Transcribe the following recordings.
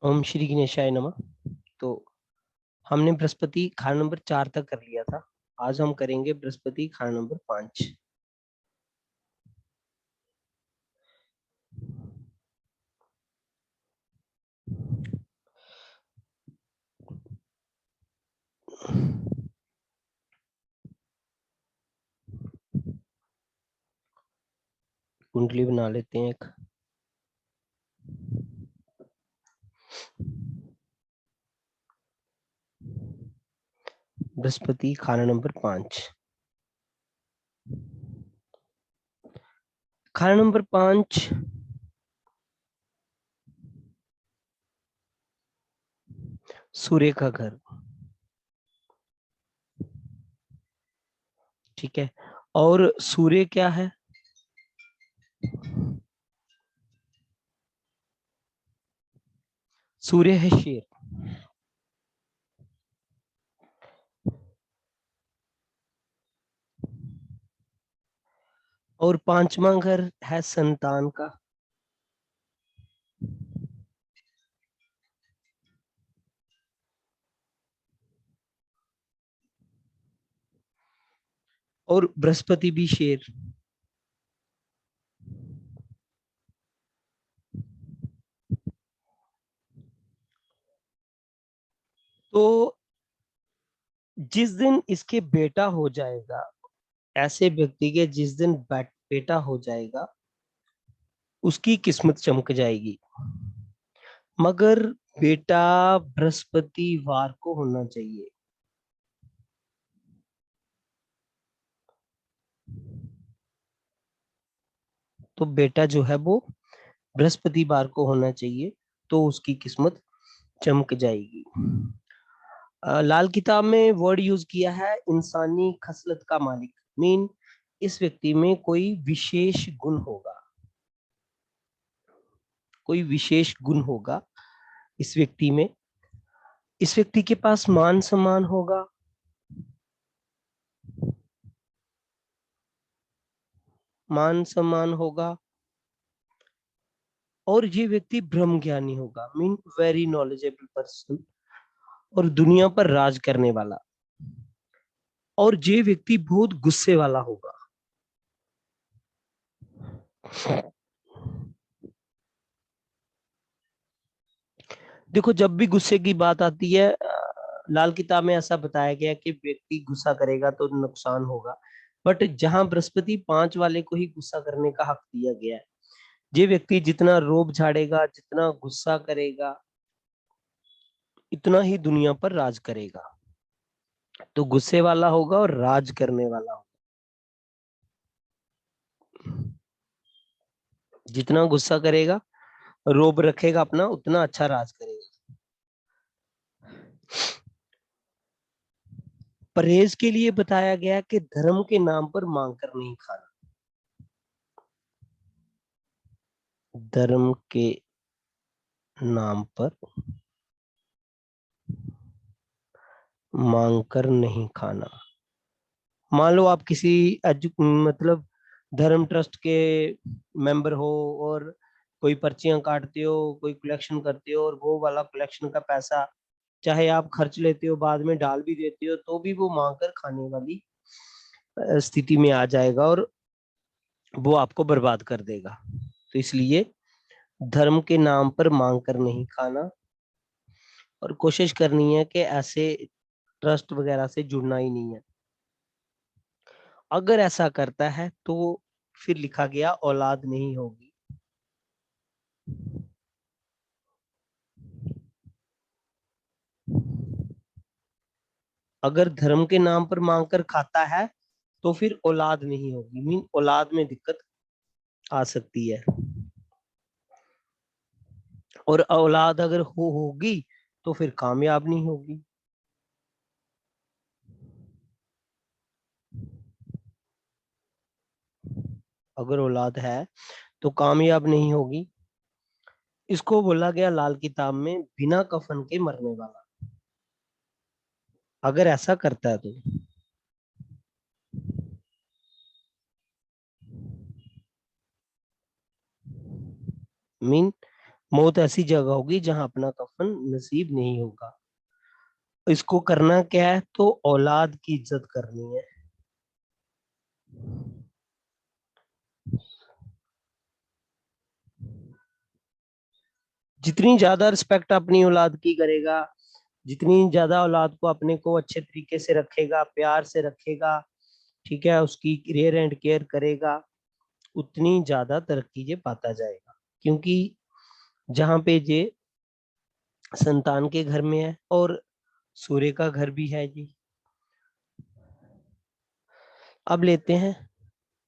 ओम श्री गणेशाय नमः। तो हमने बृहस्पति खाना नंबर 4 तक कर लिया था। आज हम करेंगे बृहस्पति खाना नंबर 5। कुंडली बना लेते हैं एक। बृहस्पति खाना नंबर 5। खाना नंबर 5 सूर्य का घर। ठीक है। और सूर्य क्या है? सूर्य है शेर। और 5वां घर है संतान का। और बृहस्पति भी शेर। तो जिस दिन इसके बेटा हो जाएगा, ऐसे व्यक्ति के जिस दिन बेटा हो जाएगा उसकी किस्मत चमक जाएगी। मगर बेटा बृहस्पतिवार को होना चाहिए। तो बेटा जो है वो बृहस्पतिवार को होना चाहिए, तो उसकी किस्मत चमक जाएगी। लाल किताब में वर्ड यूज किया है इंसानी खसलत का मालिक। मीन इस व्यक्ति में कोई विशेष गुण होगा। कोई विशेष गुण होगा इस व्यक्ति में। इस व्यक्ति के पास मान सम्मान होगा। मान सम्मान होगा। और ये व्यक्ति ब्रह्म ज्ञानी होगा। Mean very knowledgeable person. और दुनिया पर राज करने वाला। और ये व्यक्ति बहुत गुस्से वाला होगा। देखो, जब भी गुस्से की बात आती है, लाल किताब में ऐसा बताया गया कि व्यक्ति गुस्सा करेगा तो नुकसान होगा। बट जहां बृहस्पति 5 वाले को ही गुस्सा करने का हक दिया गया है। ये व्यक्ति जितना रोब झाड़ेगा, जितना गुस्सा करेगा, इतना ही दुनिया पर राज करेगा। तो गुस्से वाला होगा और राज करने वाला होगा। जितना गुस्सा करेगा, रोब रखेगा अपना, उतना अच्छा राज करेगा। परहेज के लिए बताया गया कि धर्म के नाम पर मांग कर नहीं खाना। धर्म के नाम पर मांग कर नहीं खाना। मान लो आप किसी मतलब धर्म ट्रस्ट के मेंबर हो, और कोई पर्चियां काटते हो, कोई कलेक्शन करते हो, और वो वाला कलेक्शन का पैसा चाहे आप खर्च लेते हो, बाद में डाल भी देते हो, तो भी वो मांग कर खाने वाली स्थिति में आ जाएगा, और वो आपको बर्बाद कर देगा। तो इसलिए धर्म के नाम पर मांग कर नहीं खाना। और कोशिश करनी है कि ऐसे ट्रस्ट वगैरह से जुड़ना ही नहीं है। अगर ऐसा करता है तो फिर लिखा गया औलाद नहीं होगी। अगर धर्म के नाम पर मांग कर खाता है तो फिर औलाद नहीं होगी। मीन औलाद में दिक्कत आ सकती है। और औलाद अगर होगी तो फिर कामयाब नहीं होगी। अगर औलाद है तो कामयाब नहीं होगी। इसको बोला गया लाल किताब में बिना कफन के मरने वाला। अगर ऐसा करता है तो मीन मौत ऐसी जगह होगी जहां अपना कफन नसीब नहीं होगा। इसको करना क्या है, तो औलाद की इज्जत करनी है। जितनी ज्यादा रिस्पेक्ट अपनी औलाद की करेगा, जितनी ज्यादा औलाद को अपने को अच्छे तरीके से रखेगा, प्यार से रखेगा, ठीक है, उसकी केयर एंड केयर करेगा, उतनी ज्यादा तरक्की ये पाता जाएगा। क्योंकि जहां पे ये संतान के घर में है और सूर्य का घर भी है जी। अब लेते हैं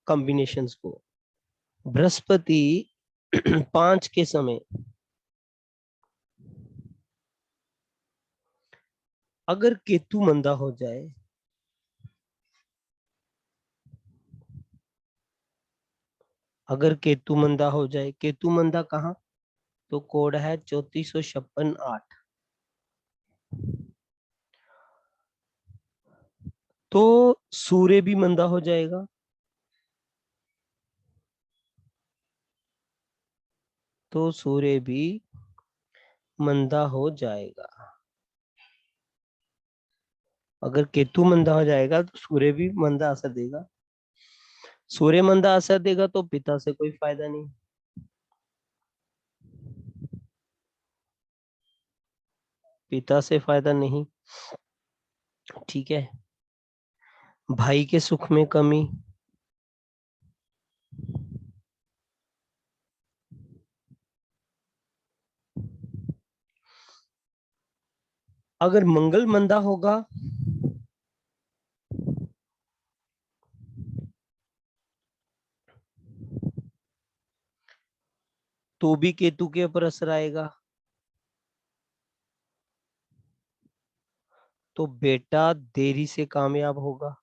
कॉम्बिनेशंस को। बृहस्पति 5 के समय अगर केतु मंदा हो जाए, अगर केतु मंदा हो जाए, केतु मंदा कहाँ, तो कोड है 3456-8। तो सूर्य भी मंदा हो जाएगा, तो सूर्य भी मंदा हो जाएगा। अगर केतु मंदा हो जाएगा तो सूर्य भी मंदा असर देगा। सूर्य मंदा असर देगा तो पिता से कोई फायदा नहीं, पिता से फायदा नहीं, ठीक है। भाई के सुख में कमी, अगर मंगल मंदा होगा तो भी केतु के ऊपर असर आएगा, तो बेटा देरी से कामयाब होगा।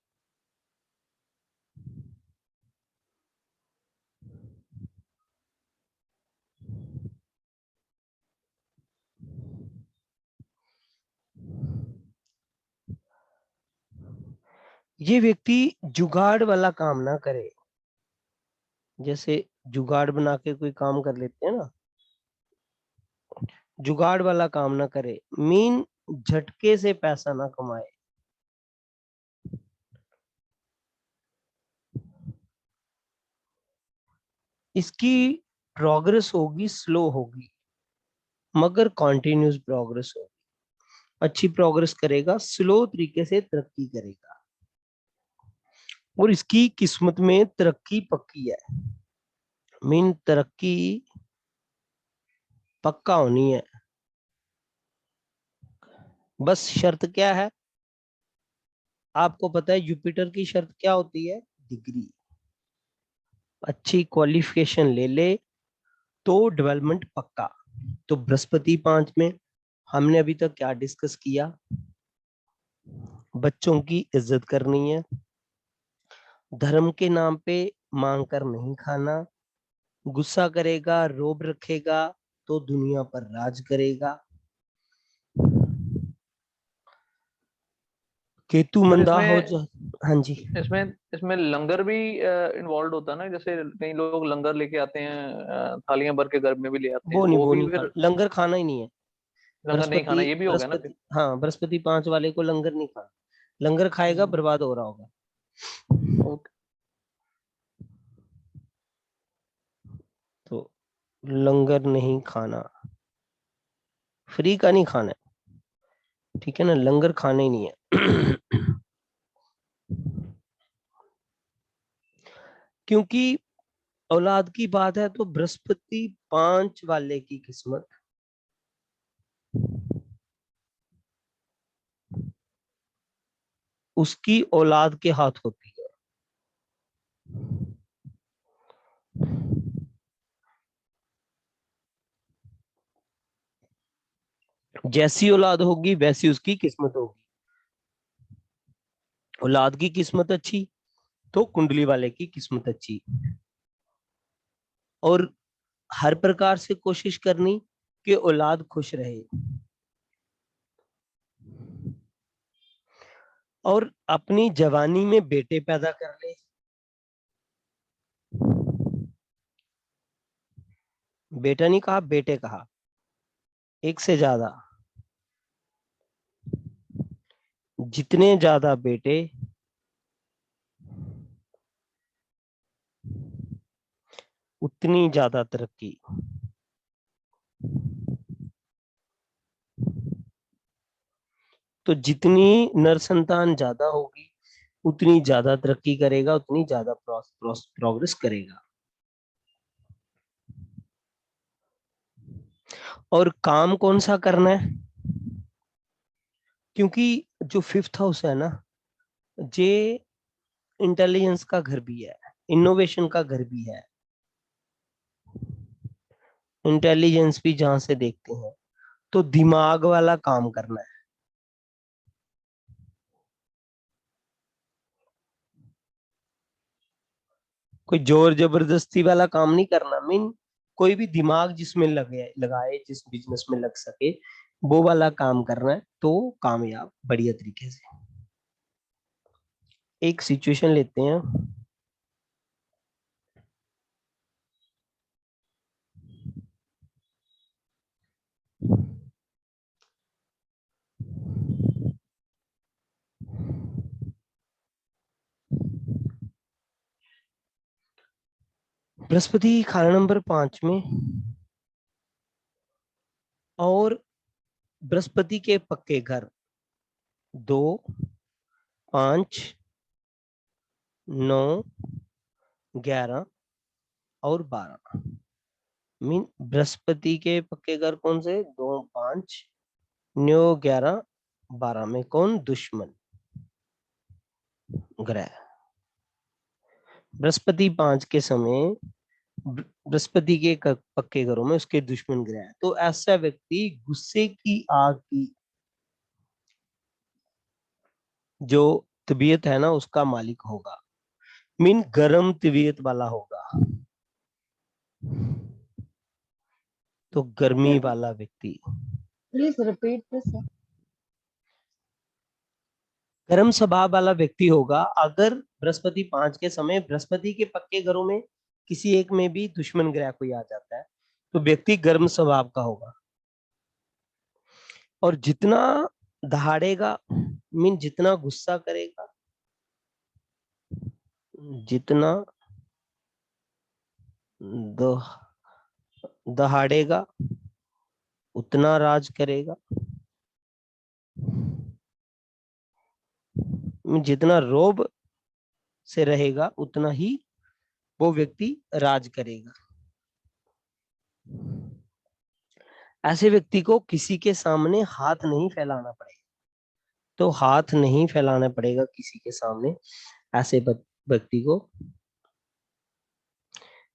ये व्यक्ति जुगाड़ वाला काम ना करे, जैसे जुगाड़ बना के कोई काम कर लेते हैं ना, जुगाड़ वाला काम ना करे, मीन झटके से पैसा ना कमाए। इसकी प्रोग्रेस होगी, स्लो होगी, मगर कॉन्टिन्यूस प्रोग्रेस होगी। अच्छी प्रोग्रेस करेगा, स्लो तरीके से तरक्की करेगा, और इसकी किस्मत में तरक्की पक्की है। मीन तरक्की पक्का होनी है। बस शर्त क्या है, आपको पता है जुपिटर की शर्त क्या होती है, डिग्री। अच्छी क्वालिफिकेशन ले ले तो डेवलपमेंट पक्का। तो बृहस्पति 5 में हमने अभी तक क्या डिस्कस किया, बच्चों की इज्जत करनी है, धर्म के नाम पे मांग कर नहीं खाना, गुस्सा करेगा, रोब रखेगा तो दुनिया पर राज करेगा। केतु सर मंदा हो इसमें जा, हाँ जी। इसमें इसमें लंगर भी इन्वॉल्व होता है ना, जैसे कई लोग लंगर लेके आते हैं, थालियां भर के घर में भी ले आते हैं, वो तो नहीं, वो वो भी नहीं फिर खाना, लंगर खाना ही नहीं है। लंगर नहीं बृहस्पति खाना, ये भी हो गया ना फिर। बृहस्पति हाँ, बृहस्पति 5 वाले को लंगर नहीं खाना। लंगर खाएगा हम्म, बर्बाद हो रहा होगा। ओके। तो लंगर नहीं खाना, फ्री का नहीं खाना है, ठीक है ना, लंगर खाना ही नहीं है। क्योंकि औलाद की बात है तो बृहस्पति 5 वाले की किस्मत उसकी औलाद के हाथ होती है। जैसी औलाद होगी वैसी उसकी किस्मत होगी। औलाद की किस्मत अच्छी तो कुंडली वाले की किस्मत अच्छी, और हर प्रकार से कोशिश करनी कि औलाद खुश रहे, और अपनी जवानी में बेटे पैदा कर ले। बेटा नहीं कहा, बेटे कहा, एक से ज्यादा। जितने ज्यादा बेटे उतनी ज्यादा तरक्की। तो जितनी नर संतान ज्यादा होगी उतनी ज्यादा तरक्की करेगा, उतनी ज्यादा प्रोग्रेस करेगा। और काम कौन सा करना है? क्योंकि जो फिफ्थ हाउस है ना, ये इंटेलिजेंस का घर भी है, इनोवेशन का घर भी है। इंटेलिजेंस भी जहां से देखते हैं, तो दिमाग वाला काम करना है। कोई जोर जबरदस्ती वाला काम नहीं करना। मीन कोई भी दिमाग जिसमें लगे, लगाए, जिस बिजनेस में लग सके, वो वाला काम करना है, तो कामयाब बढ़िया तरीके से। एक सिचुएशन लेते हैं। बृहस्पति खाना नंबर 5 में, और बृहस्पति के पक्के घर 2, 5, 9, 11 और 12। मीन बृहस्पति के पक्के घर कौन से? 2, 5, 9, 11, 12 में कौन? दुश्मन ग्रह। बृहस्पति 5 के समय बृहस्पति के पक्के घरों में उसके दुश्मन ग्रह है। तो ऐसा व्यक्ति गुस्से की आग की जो तबीयत है ना, उसका मालिक होगा। मीन गर्म तबीयत वाला होगा। तो गर्मी वाला व्यक्ति, प्लीज रिपीट दिस। गर्म स्वभाव वाला व्यक्ति होगा। अगर बृहस्पति 5 के समय बृहस्पति के पक्के घरों में किसी एक में भी दुश्मन ग्रह कोई आ जाता है, तो व्यक्ति गर्म स्वभाव का होगा। और जितना दहाड़ेगा, मीन जितना गुस्सा करेगा, जितना दहाड़ेगा, उतना राज करेगा। जितना रोब से रहेगा उतना ही वो व्यक्ति राज करेगा। ऐसे व्यक्ति को किसी के सामने हाथ नहीं फैलाना पड़ेगा। तो हाथ नहीं फैलाना पड़ेगा किसी के सामने ऐसे व्यक्ति को।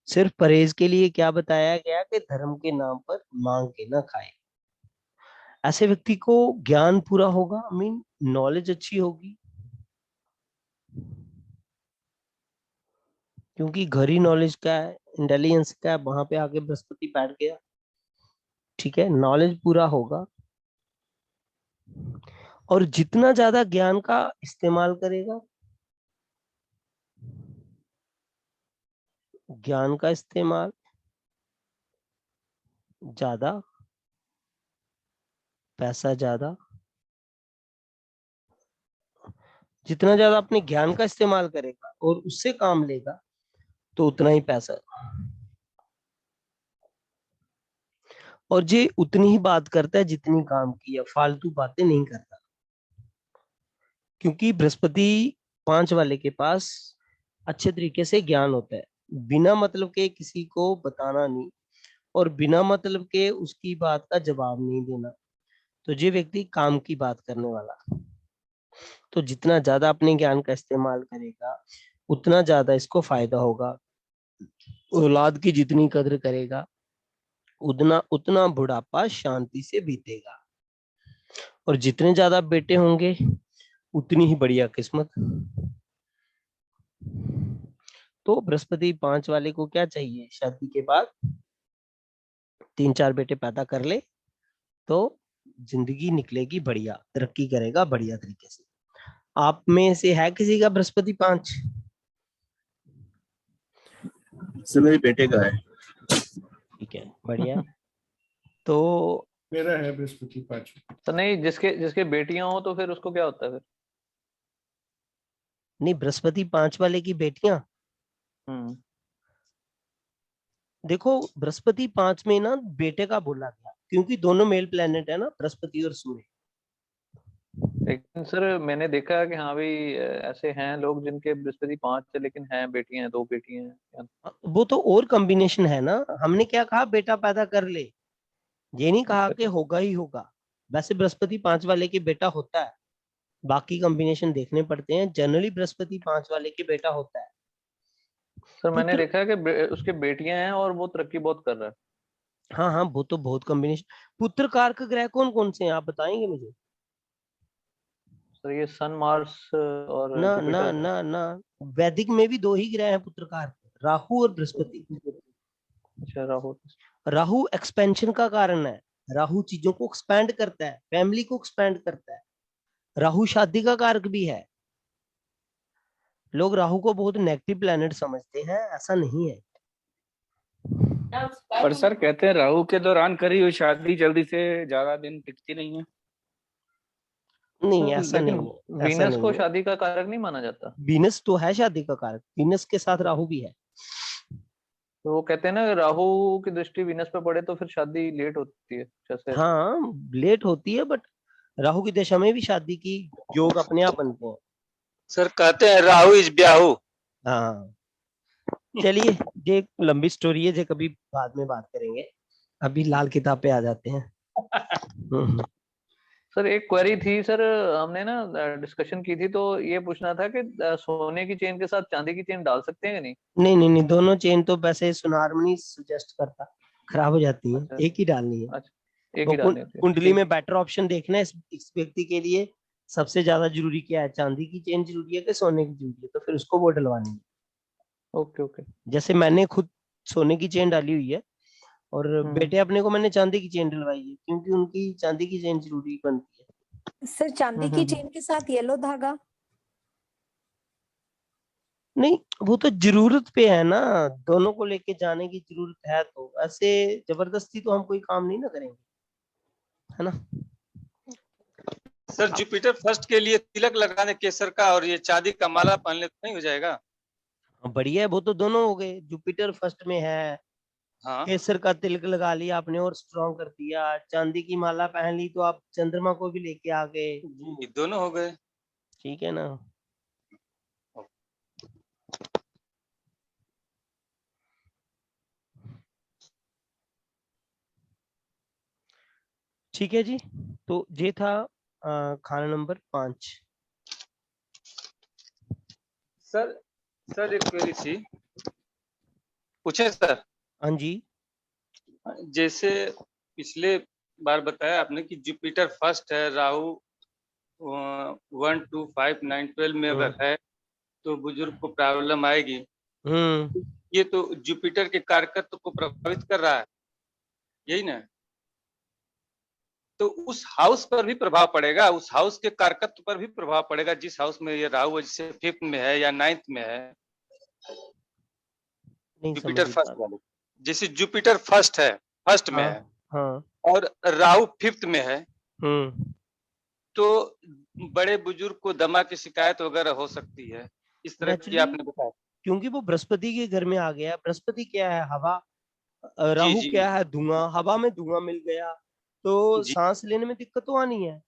सिर्फ परहेज के लिए क्या बताया गया कि धर्म के नाम पर मांग के ना खाए। ऐसे व्यक्ति को ज्ञान पूरा होगा, मीन नॉलेज अच्छी होगी, क्योंकि घर ही नॉलेज का है, इंटेलिजेंस का है। वहां पे आके बृहस्पति बैठ गया, ठीक है, नॉलेज पूरा होगा। और जितना ज्यादा ज्ञान का इस्तेमाल करेगा, ज्ञान का इस्तेमाल ज्यादा, पैसा ज्यादा। जितना ज्यादा अपने ज्ञान का इस्तेमाल करेगा और उससे काम लेगा, तो उतना ही पैसा। और ये उतनी ही बात करता है जितनी काम की है, फालतू बातें नहीं करता। क्योंकि बृहस्पति 5 वाले के पास अच्छे तरीके से ज्ञान होता है, बिना मतलब के किसी को बताना नहीं, और बिना मतलब के उसकी बात का जवाब नहीं देना। तो ये व्यक्ति काम की बात करने वाला। तो जितना ज्यादा अपने ज्ञान का इस्तेमाल करेगा, उतना ज्यादा इसको फायदा होगा। औलाद की जितनी कदर करेगा, उतना उतना बुढ़ापा शांति से बीतेगा। और जितने ज्यादा बेटे होंगे, उतनी ही बढ़िया किस्मत। तो बृहस्पति 5 वाले को क्या चाहिए? शादी के बाद 3-4 बेटे पैदा कर ले, तो जिंदगी निकलेगी बढ़िया, तरक्की करेगा बढ़िया तरीके से। आप में से है किसी का बृहस्पति 5? मेरे बेटे का है। ठीक है। बढ़िया। तो मेरा है बृहस्पति 5। तो नहीं, जिसके जिसके बेटियां हो तो फिर उसको क्या होता है फिर? नहीं, बृहस्पति 5 वाले की बेटियां, देखो बृहस्पति 5 में ना बेटे का बोला गया, क्योंकि दोनों मेल प्लेनेट है ना, बृहस्पति और सूर्य। लेकिन सर मैंने देखा है कि हाँ भाई ऐसे हैं लोग जिनके बृहस्पति 5 है लेकिन हैं बेटियां हैं, 2 बेटियां हैं। वो तो और कॉम्बिनेशन है ना, हमने क्या कहा, बेटा पैदा कर ले, ये नहीं कहा कि होगा ही होगा। वैसे बृहस्पति 5 वाले के बेटा होता है, बाकी कॉम्बिनेशन देखने पड़ते हैं, जनरली बृहस्पति 5 वाले के बेटा होता है। सर मैंने पुत्र, देखा है कि उसके बेटियां हैं और वो तरक्की बहुत कर रहा है। हाँ हाँ, वो तो बहुत कॉम्बिनेशन। पुत्र कारक ग्रह कौन कौन से हैं, आप बताएंगे मुझे? सर ये सन, मार्स और ना ना जुपिटर। ना ना, वैदिक में भी 2 ही ग्रह हैं पुत्र कारक, राहु और बृहस्पति। अच्छा, राहु। राहु एक्सपेंशन का कारण है, राहु चीजों को एक्सपैंड करता है, फैमिली को एक्सपैंड करता है। राहु शादी का कारक भी है। लोग राहु को बहुत नेगेटिव प्लैनेट समझते हैं, ऐसा नहीं है। पर सर कहते हैं राहु के दौरान करी हुई शादी जल्दी से ज्यादा दिन टिकती नहीं है। नहीं, ऐसा लेकिन नहीं है, ऐसा वीनस नहीं को है। शादी का कारक नहीं माना जाता। वीनस तो है शादी का कारक, वीनस के साथ राहु भी है। तो वो कहते हैं ना राहु की दृष्टि वीनस पे पड़े तो फिर शादी लेट होती है जैसे। हाँ, लेट होती है, बट राहु की दशा में भी शादी की योग अपने आप बनते हैं। सर कहते हैं राहु इज ब्याहु। हाँ, चलिए, ये एक लंबी स्टोरी है, जो कभी बाद में बात करेंगे, अभी लाल किताब पे आ जाते हैं। सर एक क्वेरी थी सर, हमने ना डिस्कशन की थी, तो ये पूछना था कि सोने की चेन के साथ चांदी की चेन डाल सकते हैं कि नहीं? नहीं नहीं नहीं, दोनों चेन तो वैसे सुनारमनी सुजेस्ट करता, खराब हो जाती है। अच्छा। एक ही डालनी है। अच्छा, एक वो ही डालनी होती है। कुंडली में बेटर ऑप्शन देखना है इस व्यक्ति के लिए, सबसे ज्यादा जरूरी क्या है, चांदी की चेन जरूरी है कि सोने की जरूरी है, तो फिर उसको वो डलवानी है। Okay okay. जैसे मैंने खुद सोने की चेन डाली हुई है, और हम्म। बेटे अपने को मैंने चांदी की चेन डलवाई है, क्योंकि उनकी चांदी की चेन जरूरी बनती है। सर चांदी की चेन के साथ येलो धागा? नहीं, वो तो जरूरत पे है ना, दोनों को लेके जाने की जरूरत है, तो ऐसे जबरदस्ती तो हम कोई काम नहीं ना करेंगे, है ना। सर जुपिटर फर्स्ट के लिए तिलक लगाने केसर का और ये चांदी का माला पहनने तो नहीं हो जाएगा? बढ़िया है, वो तो दोनों हो गए, जुपिटर फर्स्ट में है, हाँ केसर का तिलक लगा लिया आपने और स्ट्रॉन्ग कर दिया, चांदी की माला पहन ली तो आप चंद्रमा को भी लेके आ गए, जी, दोनों हो गए। ठीक है ना। ठीक है जी, तो ये था खाना नंबर 5। सर एक क्वेरी थी, पूछे सर? हाँ जी। जैसे पिछले बार बताया आपने कि जुपिटर फर्स्ट है, राहु 1 2 5 9 12 में अगर है तो बुजुर्ग को प्रॉब्लम आएगी। ये तो जुपिटर के कारकत्व को प्रभावित कर रहा है, यही ना? तो उस हाउस पर भी प्रभाव पड़ेगा, उस हाउस के कारकत्व पर भी प्रभाव पड़ेगा, जिस हाउस में ये राहु जैसे 5th में है या 9th में है। नहीं जुपिटर समझ फर्स्ट वाले, जैसे जुपिटर फर्स्ट है, फर्स्ट में है, हाँ और राहु 5th में है, हम्म, तो बड़े बुजुर्ग को दमा की शिकायत वगैरह हो सकती है, इस तरह की आपने बताया। क्योंकि वो बृहस्पति के घर में आ गया। बृहस्पति क्या है, हवा, राहु जी क्या है, धुआं, हवा में धुआं मिल गया तो जी सांस लेने में दिक्कत तो आनी है।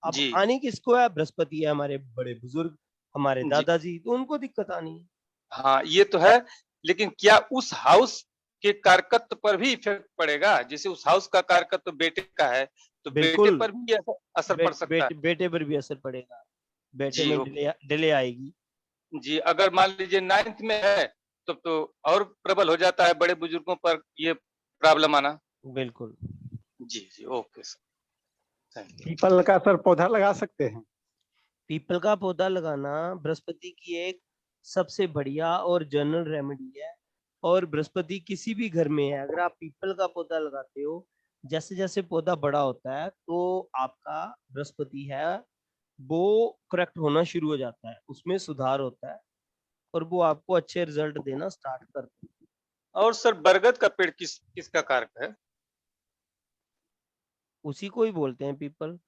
अब जी आनी किसको है, बृहस्पति है, हमारे बड़े बुजुर्ग, हमारे जी दादाजी, तो उनको दिक्कत आनी है। हाँ, ये तो है, लेकिन क्या उस हाउस के कारकत्व पर भी इफेक्ट पड़ेगा? जैसे उस हाउस का कारकत्व बेटे का है तो बेटे बिल्कुल, पर भी असर पड़ सकता है। बेटे पर भी असर पड़ेगा, बेटे जी में डिले आएगी। जी, अगर मान लीजिए 9th में है तो और प्रबल हो जाता है बड़े बुजुर्गों पर ये प्रॉब्लम आना। बिल्कुल। जी ओके सर, थैंक यू। पीपल का सर पौधा लगा सकते हैं? पीपल का पौधा लगाना बृहस्पति की एक सबसे बढ़िया और जनरल रेमेडी है, और बृहस्पति किसी भी घर में है, अगर आप पीपल का पौधा लगाते हो, जैसे जैसे पौधा बड़ा होता है तो आपका बृहस्पति है वो करेक्ट होना शुरू हो जाता है, उसमें सुधार होता है, और वो आपको अच्छे रिजल्ट देना स्टार्ट करता है। और सर बरगद का पेड़ किसका कारक है? उसी को ही बोलते हैं पीपल।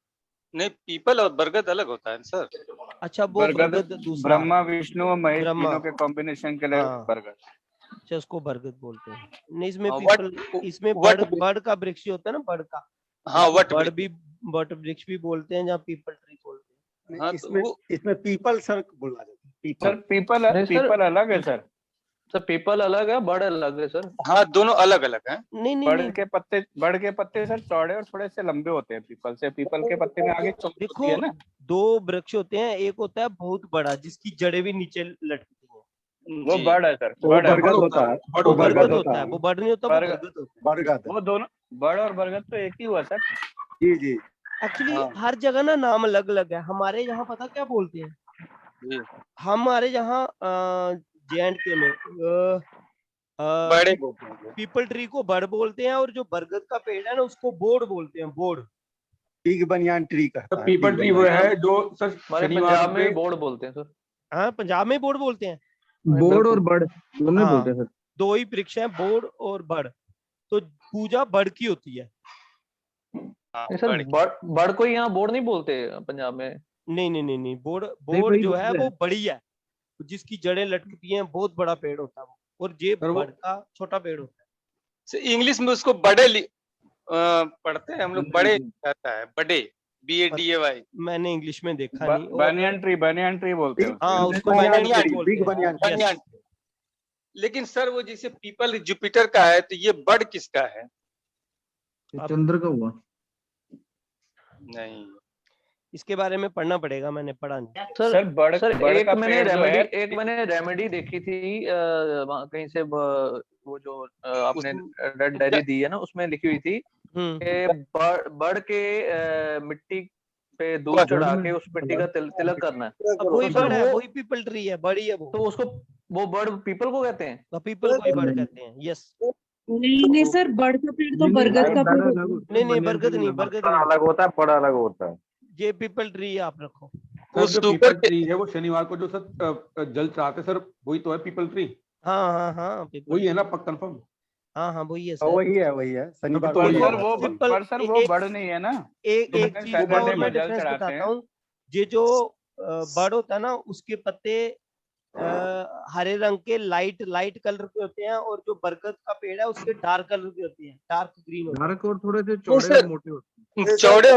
नहीं, पीपल और बरगद अलग होता है सर। अच्छा, वो बरगद बरगद दूसरा ब्रह्मा है। विष्णु और महेश ब्रह्मा। तीनों के कॉम्बिनेशन के लिए हाँ। बरगद। अच्छा, उसको बरगद बोलते हैं। नहीं, इसमें हाँ, पीपल, इसमें वट बड़ बड़ का वृक्ष होता है ना, बड़ का, हाँ, उसको वट बड़ वृक्ष। भी, बट वृक्ष भी बोलते हैं, जहाँ पीपल ट्री बोलते हैं। हाँ, तो इसमें वो इसमें पीपल सर बोला जाता है, सर पीपल। नहीं सर, पीपल अलग है सर। सर पीपल अलग है, बड़ अलग है सर। हाँ, दोनों अलग अलग हैं। नहीं नहीं नहीं, बड़ के पत्ते सर चौड़े और थोड़े से लंबे होते हैं पीपल से। पीपल के पत्ते में आगे चौड़ी होती देखो, है ना। 2 वृक्ष होते हैं, एक होता है बहुत बड़ा जिसकी जड़ें भी नीचे लटकती हैं, वो जी। बड़ है सर, वो बड़ है। बरगद होता है, बड़ वो होता है, बरगद बड़ होता है। वो बड़ नहीं होता, वो बरगद। बरगद होता है। बरगद। वो दोनों बड़ और बरगद तो एक ही हुआ सर। जी जी। एक्चुअली हाँ। हर जगह ना नाम अलग अलग है। हमारे यहाँ पता क्या बोलते हैं, जी। हमारे यहाँ J&K में बड़े बोलते हैं। पीपल ट्री को बड़ बोलते हैं, और जो बरगद का पेड़ है ना उसको बोड़ बोलते हैं, बोड़। बिग बनियान ट्री कहता है, पीपल बिग ट्री वो बनियान। है जो सर हमारे शनिवार पंजाब में पे बोर्ड बोलते हैं सर। हाँ, पंजाब में बोड़ बोलते हैं। बोर्ड और बड़ दोनों ही हाँ, बोलते हैं सर। 2 ही वृक्ष हैं, बोड़ और बड़। तो पूजा बड़ की होती है। हाँ, नहीं सर, बड़े। बड़ को यहाँ बोर्ड नहीं बोलते पंजाब में। नहीं नहीं नहीं नहीं, बोड़ नहीं, बोड़ वही जो है बोर्ड वो बड़ी है, जिसकी जड़ें लटकती हैं, बहुत बड़ा पेड़ होता है वो। और ये सर वो- बड़ का छोटा पेड़ होता है। सर, इंग्लिश में उसको पढ़ते हैं हम लोग, बड़े कहता है, बड़े, BADAY। मैंने इंग्लिश में देखा नहीं। और बनियान ट्री बोलते हैं हाँ, उसको। उसको बनियान बनियान ट्री, ट्री बोलते बिग हैं। Banyan tree. बनियान। लेकिन सर वो जैसे पीपल जुपिटर का है, तो ये बड़ किसका है? ये चंद्र का हुआ। नहीं, इसके बारे में पढ़ना पड़ेगा, मैंने पढ़ा नहीं। सर बड़ एक का मैंने पेड़ जो है, रेमेडी रेमेडी देखी थी वहाँ कहीं से, वो जो आपने रेड डायरी दी है ना, उसमें लिखी हुई थी कि बड़ के मिट्टी पे दूध बड़ चढ़ा के उस मिट्टी का तिलक करना है। अब वही तो सर बड़ है, वो- वही पीपल ट्री है, बड़ी है वो। तो उसको वो बड़ पीपल को कहते हैं। तो पीपल को ही बड़ कहते हैं। यस। नहीं नहीं सर, बड़ का पेड़ तो बरगद का पेड़ होता है। नहीं नहीं, बरगद नहीं, बरगद नहीं, अलग होता है, बड़ा अलग होता है। ये पीपल ट्री है, आप रखो। वो सर जो सुपर पीपल ट्री है वो शनिवार को जो सर जल चढ़ाते सर, वही तो है पीपल ट्री। हाँ हाँ हाँ, पीपल। वही है ना, पक कंफर्म। हाँ हाँ, वही है हाँ, सर। वही है शनिवार तो को वही ही है। है। पर सर वो बड़ नहीं है ना। एक जो एक मैंने चीज का सैटरडे और मैं को जल डिफरेंस चढ़ाते बताता हैं। हूँ। ये जो बड़ होता है ना, उसके पत्ते हरे रंग के लाइट कलर के होते हैं, और जो बरगद का पेड़ है उसके डार्क कलर के होते हैं, डार्क ग्रीन होते हैं। डार्क और थोड़े से वो चौड़े सर और मोटे होते हैं। चौड़े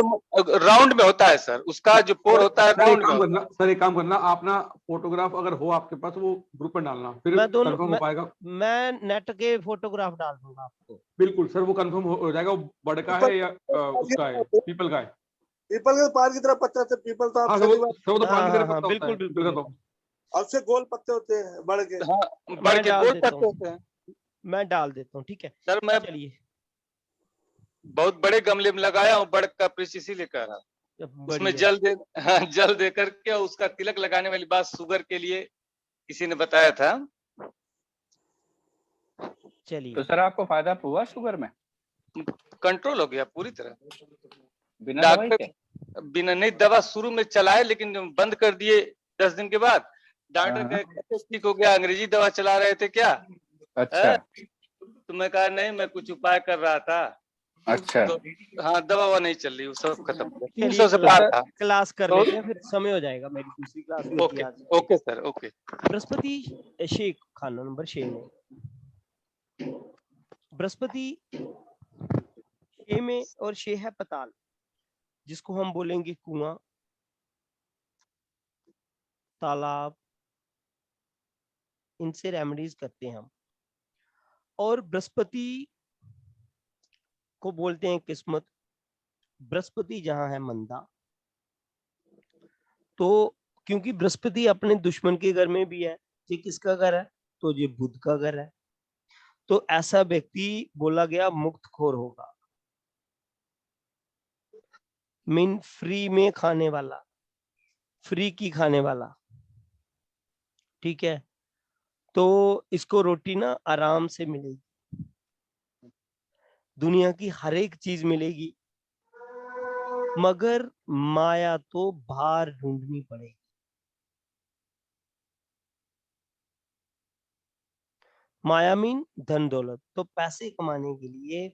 राउंड में होता है सर, उसका जो पोर होता है सर एक राउंड में काम होता करना, सर एक काम करना, आप ना फोटोग्राफ अगर हो आपके पास वो ग्रुप में डालना, फिर मैं दोनों- कंफर्म हो पाएगा। मैं नेट के फोटोग्राफ डाल दूंगा आपको। बिल्कुल सर, वो कंफर्म हो जाएगा, वो बड़ का है या उसका है, पीपल का है। पीपल के पार की तरफ पत्ते होते हैं, पीपल तो आप हाँ, शनिवार सर वो तो पान की तरह हाँ, पत्ता होता बिल्कुल, है, बिल्कुल, पीपल का तो। और उससे गोल पत्ते होते हैं बढ़ के। है। हाँ, मैं बड़ के डाल गोल देता पत्ते हूँ। होते हैं। मैं डाल देता हूँ, ठीक है। सर मैं चलिए, बहुत बड़े गमले में लगाया हूँ बड़ का वृक्ष, इसीलिए कह रहा हूँ। उसमें बढ़िया। जल दे करके और उसका तिलक लगाने वाली बात शुगर के लिए किसी ने बताया था। चलिए, तो सर आपको फायदा हुआ शुगर में कंट्रोल हो गया पूरी तरह। बिना दवाई के? बिना नहीं, दवा शुरू में चलाए लेकिन बंद कर दिए 10 दिन के बाद। डॉक्टर हाँ। कहे ठीक हो गया, अंग्रेजी दवा चला रहे थे क्या? अच्छा तो मैं कहा नहीं, मैं कुछ उपाय कर रहा था। अच्छा। तो हाँ, दवा नहीं चल रही, वो सब खत्म हो गया। चलिए, 300 से पार था। क्लास कर तो- लेते हैं, फिर समय हो जाएगा। मेरी दूसरी क्लास में okay okay sir, okay. Brihaspati Sheikh, खाना नंबर 6 में बृहस्पति 6 में, और 6 है पताल, जिसको हम बोलेंगे कुआं, तालाब। इनसे रेमेडीज करते हैं हम। और बृहस्पति को बोलते हैं किस्मत। बृहस्पति जहां है मंदा, तो क्योंकि बृहस्पति अपने दुश्मन के घर में भी है, ये किसका घर है? तो ये बुध का घर है। तो ऐसा व्यक्ति बोला गया मुक्तखोर होगा, मीन फ्री में खाने वाला, फ्री की खाने वाला, ठीक है। तो इसको रोटी ना आराम से मिलेगी, दुनिया की हर एक चीज मिलेगी, मगर माया तो बाहर ढूंढनी पड़ेगी। माया मीन धन दौलत। तो पैसे कमाने के लिए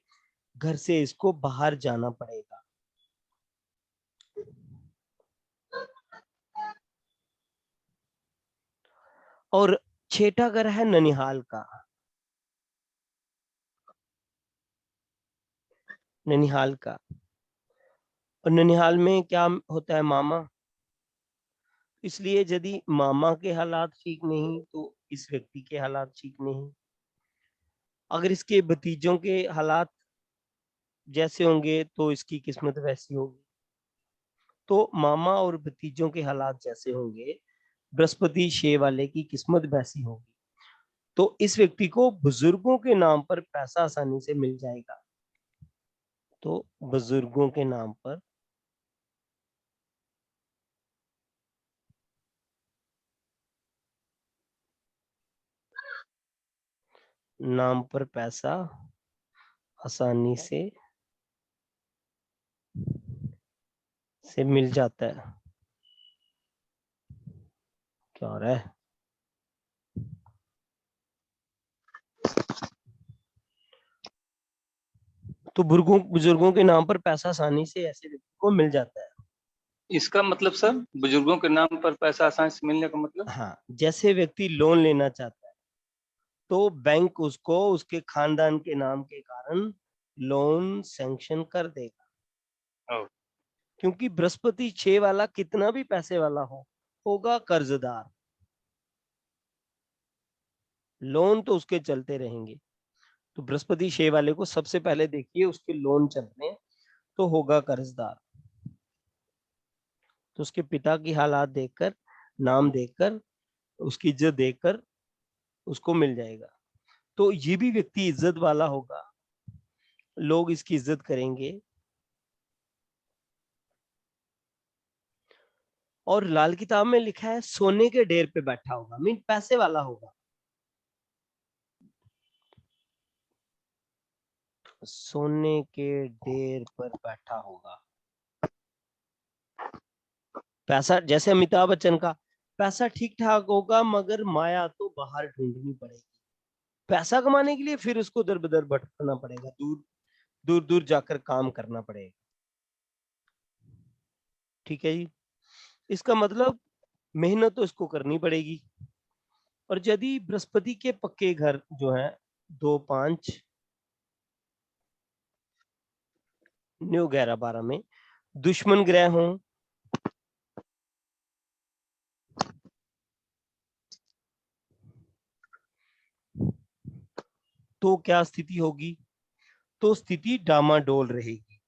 घर से इसको बाहर जाना पड़ेगा। और छठा घर है ननिहाल का, ननिहाल का। और ननिहाल में क्या होता है, मामा। इसलिए यदि मामा के हालात ठीक नहीं तो इस व्यक्ति के हालात ठीक नहीं। अगर इसके भतीजों के हालात जैसे होंगे तो इसकी किस्मत वैसी होगी। तो मामा और भतीजों के हालात जैसे होंगे, बृहस्पति 6 वाले की किस्मत वैसी होगी। तो इस व्यक्ति को बुजुर्गों के नाम पर पैसा आसानी से मिल जाएगा। तो बुजुर्गों के नाम पर पैसा आसानी से मिल जाता है। क्या हो रहा है? तो बुजुर्गों के नाम पर पैसा आसानी से ऐसे व्यक्ति को मिल जाता है। इसका मतलब सर, बुजुर्गों के नाम पर पैसा आसानी से मिलने का मतलब? हाँ, जैसे व्यक्ति लोन लेना चाहता है तो बैंक उसको उसके खानदान के नाम के कारण लोन सैंक्शन कर देगा। क्योंकि बृहस्पति 6 वाला कितना भी पैसे वाला होगा कर्जदार, लोन तो उसके चलते रहेंगे। तो बृहस्पति 6 वाले को सबसे पहले देखिए उसके लोन चल रहे हैं तो होगा कर्जदार। तो उसके पिता की हालात देखकर, नाम देखकर, उसकी इज्जत देखकर उसको मिल जाएगा। तो ये भी व्यक्ति इज्जत वाला होगा, लोग इसकी इज्जत करेंगे। और लाल किताब में लिखा है सोने के ढेर पे बैठा होगा, मीन पैसे वाला होगा। सोने के ढेर पर बैठा होगा। पैसा जैसे अमिताभ बच्चन का पैसा ठीक ठाक होगा मगर माया तो बाहर ढूंढनी पड़ेगी। पैसा कमाने के लिए फिर उसको दर बदर भटकना पड़ेगा, दूर दूर जाकर काम करना पड़ेगा। ठीक है जी, इसका मतलब मेहनत तो इसको करनी पड़ेगी। और यदि बृहस्पति के पक्के घर जो है 2, 5, 9, 11, 12 में दुश्मन ग्रह हों तो क्या स्थिति होगी? तो स्थिति डामाडोल रहेगी,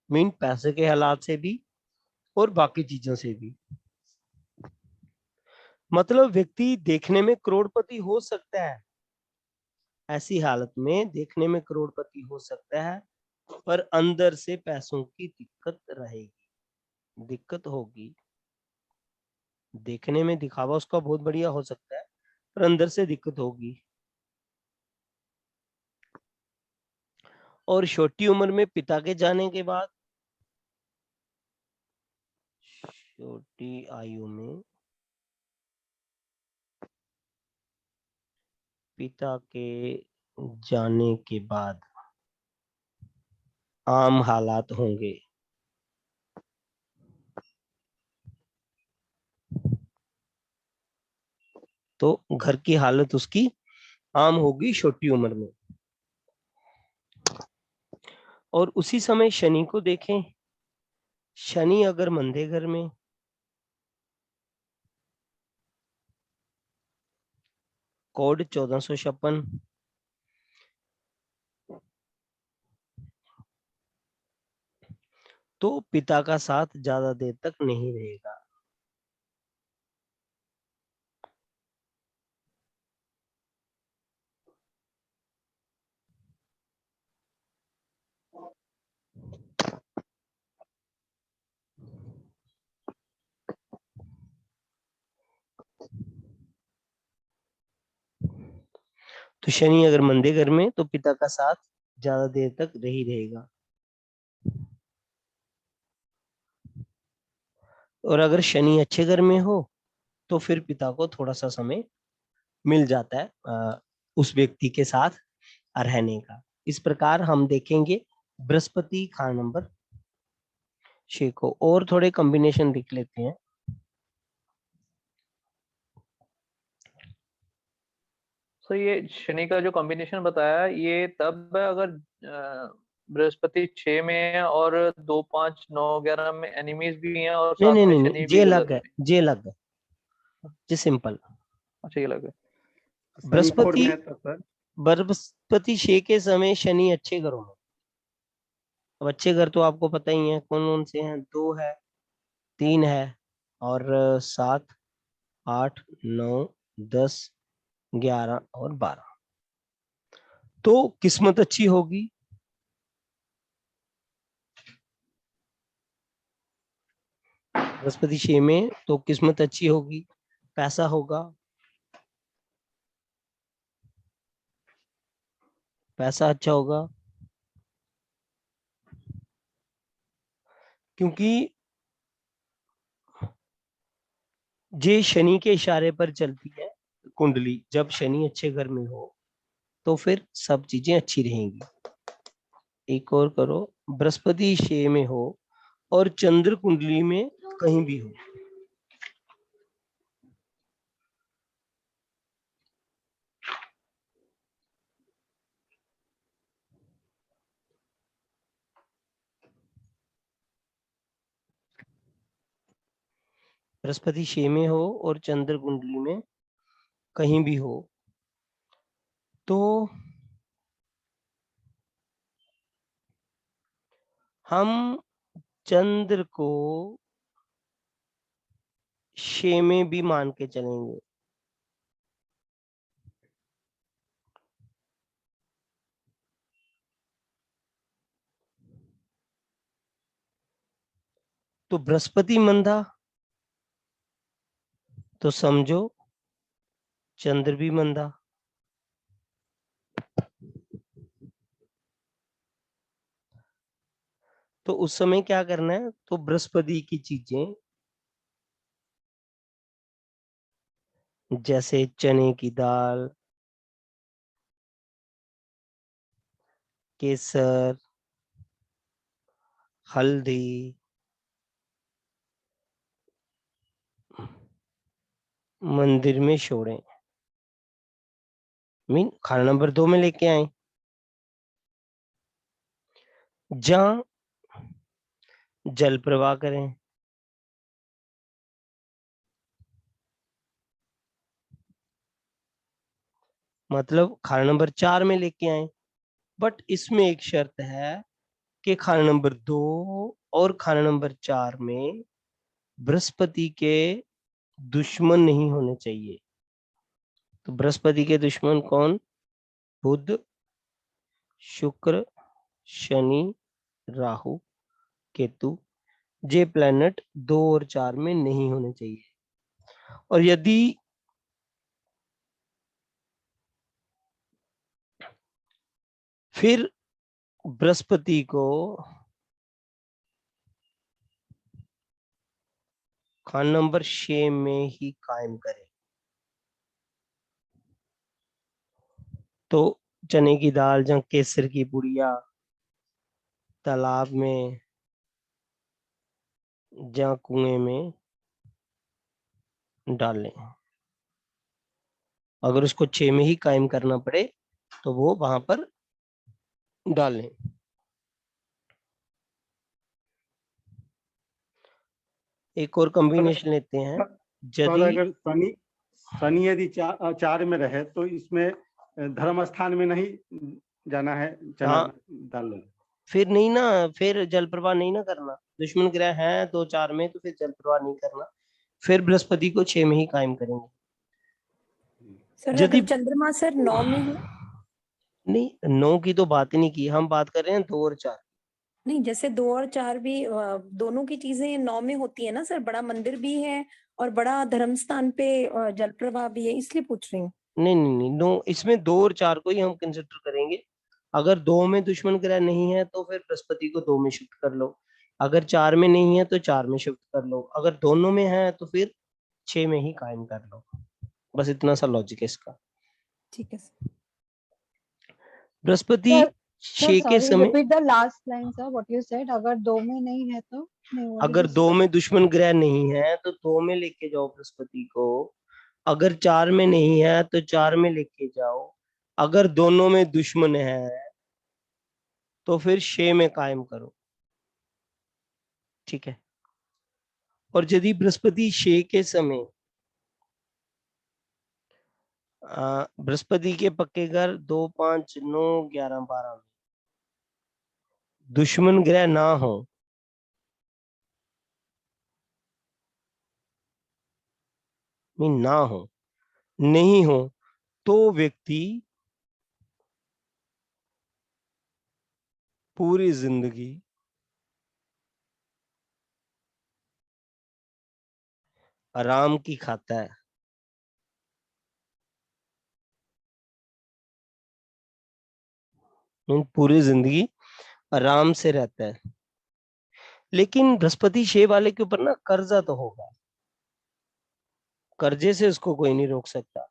मीन पैसे के हालात से भी और बाकी चीजों से भी। मतलब व्यक्ति देखने में करोड़पति हो सकता है, ऐसी हालत में देखने में करोड़पति हो सकता है पर अंदर से पैसों की दिक्कत रहेगी, दिक्कत होगी। देखने में दिखावा उसका बहुत बढ़िया हो सकता है पर अंदर से दिक्कत होगी। और छोटी उम्र में पिता के जाने के बाद, छोटी आयु में पिता के जाने के बाद आम हालात होंगे। तो घर की हालत उसकी आम होगी छोटी उम्र में। और उसी समय शनि को देखें, शनि अगर मंदे घर में, कोड 1456, तो पिता का साथ ज्यादा देर तक नहीं रहेगा। तो शनि अगर मंदे घर में तो पिता का साथ ज्यादा देर तक नहीं रहेगा। और अगर शनि अच्छे घर में हो तो फिर पिता को थोड़ा सा समय मिल जाता है उस व्यक्ति के साथ रहने का। इस प्रकार हम देखेंगे बृहस्पति खान नंबर 6 को। और थोड़े कॉम्बिनेशन लिख लेते हैं। तो ये शनि का जो कॉम्बिनेशन बताया ये तब है अगर बृहस्पति 6 में है और 2, 5, 9, 11 में एनिमीज भी हैं और नहीं साथ नहीं में नहीं, शनि जे भी अलग उधर है, में। जे अलग है, जे सिंपल। अच्छा ये लगे शनि 4 बृहस्पति में है तो सर बृहस्पति 6 के समय शनि अच्छे घरों में। अब अच्छे घर तो आपको पता ही है कौन कौन से हैं, 2 है, 3 है और 7, 8, 9, 10, 11 और 12। तो किस्मत अच्छी होगी, बृहस्पति 6 में तो किस्मत अच्छी होगी, पैसा होगा, पैसा अच्छा होगा, क्योंकि ये शनि के इशारे पर चलती है कुंडली। जब शनि अच्छे घर में हो तो फिर सब चीजें अच्छी रहेंगी। एक और करो, बृहस्पति 6 में हो और चंद्र कुंडली में कहीं भी हो, बृहस्पति 6 में हो और चंद्र कुंडली में कहीं भी हो तो हम चंद्र को 6 में भी मान के चलेंगे। तो बृहस्पति मंदा तो समझो चंद्र भी मंदा। तो उस समय क्या करना है, तो बृहस्पति की चीजें जैसे चने की दाल, केसर, हल्दी, मंदिर में छोड़ें। मीन खाना नंबर 2 में लेके आए, जहां जल प्रवाह करें। मतलब खाना नंबर 4 में लेके आए, बट इसमें एक शर्त है कि खाना नंबर 2 और खाना नंबर 4 में बृहस्पति के दुश्मन नहीं होने चाहिए। तो बृहस्पति के दुश्मन कौन? बुध, शुक्र, शनि, राहु, केतु। ये प्लैनेट 2 और 4 में नहीं होने चाहिए। और यदि फिर बृहस्पति को खाना नंबर 6 में ही कायम करें तो चने की दाल या केसर की पुड़िया तालाब में या कुएं में डालें। अगर उसको 6 में ही कायम करना पड़े तो वो वहां पर डालें। एक और कॉम्बिनेशन लेते हैं। सर अगर शनि यदि 4 में रहे तो इसमें धर्म स्थान में नहीं जाना है, चना डाल लो। फिर नहीं ना, फिर जल प्रवाह नहीं ना करना। दुश्मन ग्रह है 2, 4 में तो फिर जल प्रवाह नहीं करना, फिर बृहस्पति को 6 में ही कायम करेंगे। सर अगर चंद्रमा सर 9 में हो? नहीं, 9 की तो बात ही नहीं की, हम बात कर रहे हैं 2 और 4। नहीं, जैसे 2 और 4 भी दोनों की चीजें 9 में होती है ना सर, बड़ा मंदिर भी है और बड़ा धर्म स्थान पे जल प्रवाह भी है, इसलिए पूछ रही हूँ। नहीं नहीं नहीं, 9 इसमें 2 और 4 को ही हम कंसिडर करेंगे। अगर 2 में दुश्मन ग्रह नहीं है तो फिर बृहस्पति को 2 में शिफ्ट कर लो, अगर 4 में नहीं है तो 4 में शिफ्ट कर लो, अगर दोनों में है तो फिर 6 में ही कायम कर लो। बस इतना सा लॉजिक है इसका। ठीक है सर। बृहस्पति 6 के समय repeat the last line sir, what you said. अगर 2 में नहीं है तो नहीं, अगर 2 में दुश्मन ग्रह नहीं है तो 2 में लेके जाओ बृहस्पति को, अगर 4 में नहीं है तो 4 में लेके जाओ, अगर दोनों में दुश्मन है तो फिर 6 में कायम करो, ठीक है। और यदि बृहस्पति 6 के समय, बृहस्पति के पक्के घर 2, 5, 9, 11, 12 में दुश्मन ग्रह ना हो, ना हो, नहीं हो, तो व्यक्ति पूरी जिंदगी आराम की खाता है। पूरी जिंदगी आराम से रहता है। लेकिन बृहस्पति 6 वाले के ऊपर ना कर्जा तो होगा, कर्जे से उसको कोई नहीं रोक सकता।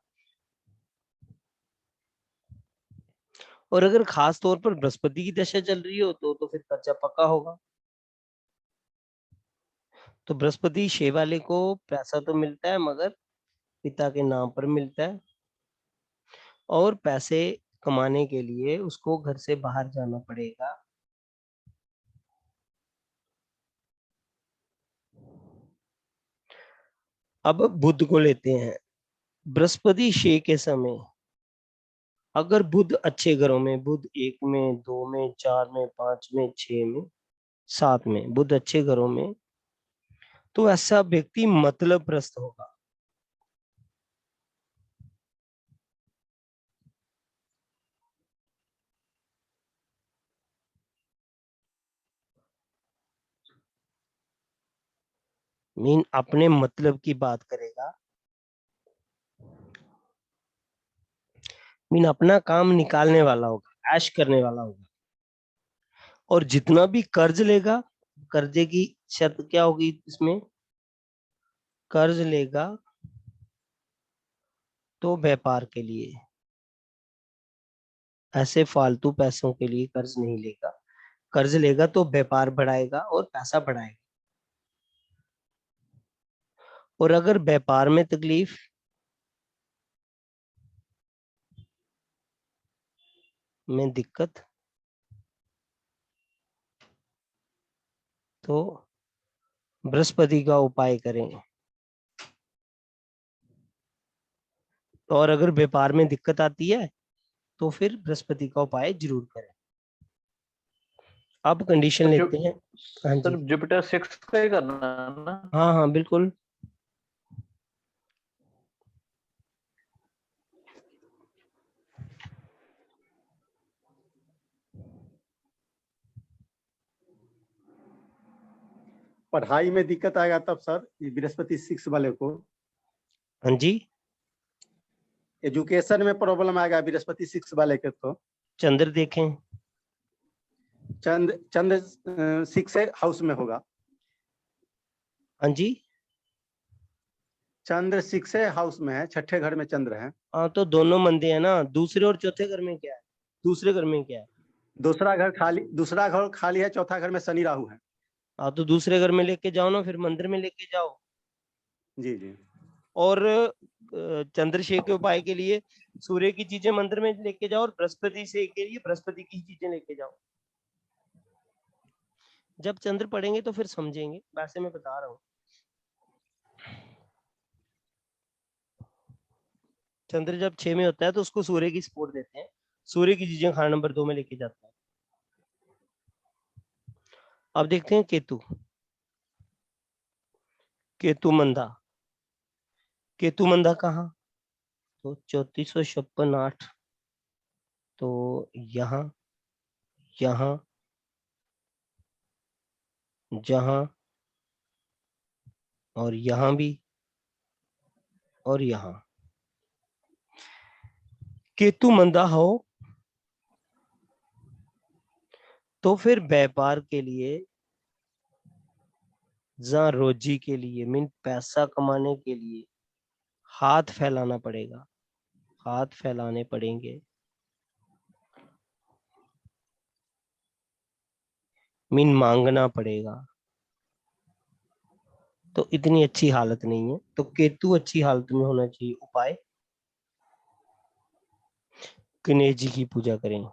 और अगर खास तौर पर बृहस्पति की दशा चल रही हो तो फिर कर्जा पक्का होगा। तो बृहस्पति 6 वाले को पैसा तो मिलता है मगर पिता के नाम पर मिलता है, और पैसे कमाने के लिए उसको घर से बाहर जाना पड़ेगा। अब बुध को लेते हैं। बृहस्पति 6 के समय अगर बुध अच्छे घरों में, बुध 1 में, 2 में, 4 में, 5 में, 6 में, 7 में, बुध अच्छे घरों में, तो ऐसा व्यक्ति मतलब प्रस्त होगा। मीन अपने मतलब की बात करेगा, मीन अपना काम निकालने वाला होगा, ऐश करने वाला होगा। और जितना भी कर्ज लेगा, कर्जे की शर्त क्या होगी इसमें, कर्ज लेगा तो व्यापार के लिए, ऐसे फालतू पैसों के लिए कर्ज नहीं लेगा। कर्ज लेगा तो व्यापार बढ़ाएगा और पैसा बढ़ाएगा। और अगर व्यापार में तकलीफ, में दिक्कत, तो बृहस्पति का उपाय करें। और अगर व्यापार में दिक्कत आती है तो फिर बृहस्पति का उपाय जरूर करें। अब कंडीशन लेते हैं। हाँ जी, जुपिटर 6 का ही करना है ना? हाँ हाँ बिल्कुल। पढ़ाई में दिक्कत आएगा तब सर, ये बृहस्पति 6 वाले को। हाँ जी, एजुकेशन में प्रॉब्लम आएगा बृहस्पति 6 वाले के तो। चंद्र देखें, चंद्र 6 हाउस में होगा। हाँ जी, चंद्र 6 हाउस में है, 6ठे घर में चंद्र है। हाँ तो दोनों मंदे हैं ना। दूसरे और चौथे घर में क्या है, दूसरे घर में क्या है? दूसरा घर खाली है, चौथा घर में शनि राहु है। हाँ तो दूसरे घर में लेके जाओ ना, फिर मंदिर में लेके जाओ। जी जी। और चंद्रशेखर के उपाय के लिए सूर्य की चीजें मंदिर में लेके जाओ, और बृहस्पति से के लिए बृहस्पति की चीजें लेके जाओ। जब चंद्र पढ़ेंगे तो फिर समझेंगे, वैसे मैं बता रहा हूँ। चंद्र जब 6 में होता है तो उसको सूर्य की सपोर्ट देते हैं, सूर्य की चीजें खाना नंबर 2 में लेके जाता है। अब देखते हैं केतु। केतु मंदा, केतु मंदा कहाँ, तो 3456 8, तो यहाँ, यहाँ, जहां, और यहाँ भी, और यहाँ। केतु मंदा हो तो फिर व्यापार के लिए, जहां रोजी के लिए, मीन पैसा कमाने के लिए हाथ फैलाना पड़ेगा, हाथ फैलाने पड़ेंगे, मीन मांगना पड़ेगा। तो इतनी अच्छी हालत नहीं है, तो केतु अच्छी हालत में होना चाहिए। उपाय, गणेश जी की पूजा करें।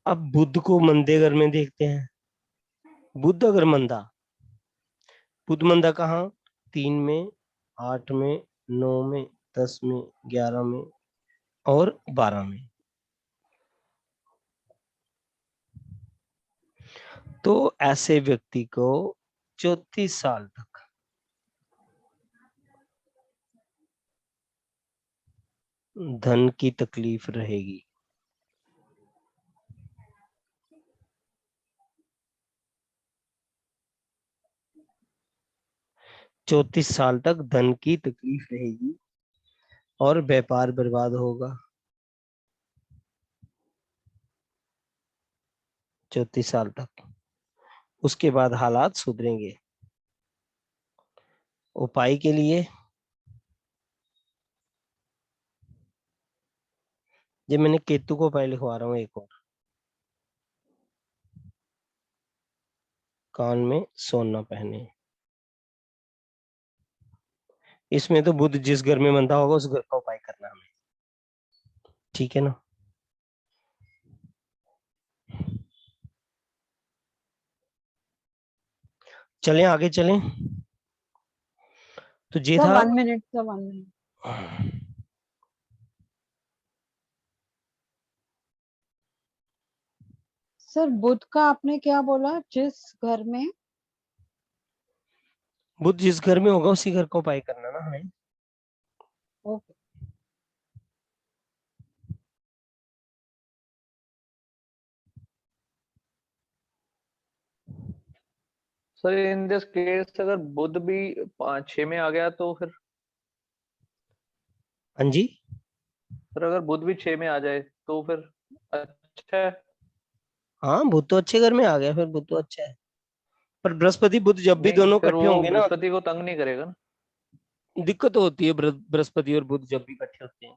अब बुध को मंदे घर में देखते हैं। बुध अगर मंदा, बुध मंदा कहाँ? 3 में, 8 में, 9 में, 10 में, 11 में और 12 में। तो ऐसे व्यक्ति को 34 साल तक धन की तकलीफ रहेगी। चौतीस साल तक धन की तकलीफ रहेगी और व्यापार बर्बाद होगा। 34 साल तक, उसके बाद हालात सुधरेंगे। उपाय के लिए जब मैंने केतु को उपाय लिखवा रहा हूं, एक और, कान में सोना पहने। इसमें तो बुध जिस घर में मंदा होगा उस घर का उपाय करना हमें, ठीक है ना? चलें आगे चलें। तो ये था 1 मिनट सर, 1 मिनट। सर बुध का आपने क्या बोला? जिस घर में बुध जिस घर में होगा उसी घर का उपाय करना ना हमें। Okay. Sir in this case अगर बुध भी 5-6 में आ गया तो फिर? हाँ जी, सर अगर बुध भी 6 में आ जाए तो फिर अच्छा है? हाँ बुध तो अच्छे घर में आ गया, फिर बुध तो अच्छा है। पर बृहस्पति बुध जब भी नहीं, दोनों फिर इकट्ठे वो होंगे ना, बृहस्पति को तंग नहीं करेगा ना? दिक्कत होती है। बृहस्पति और बुध जब भी इकट्ठे होते हैं,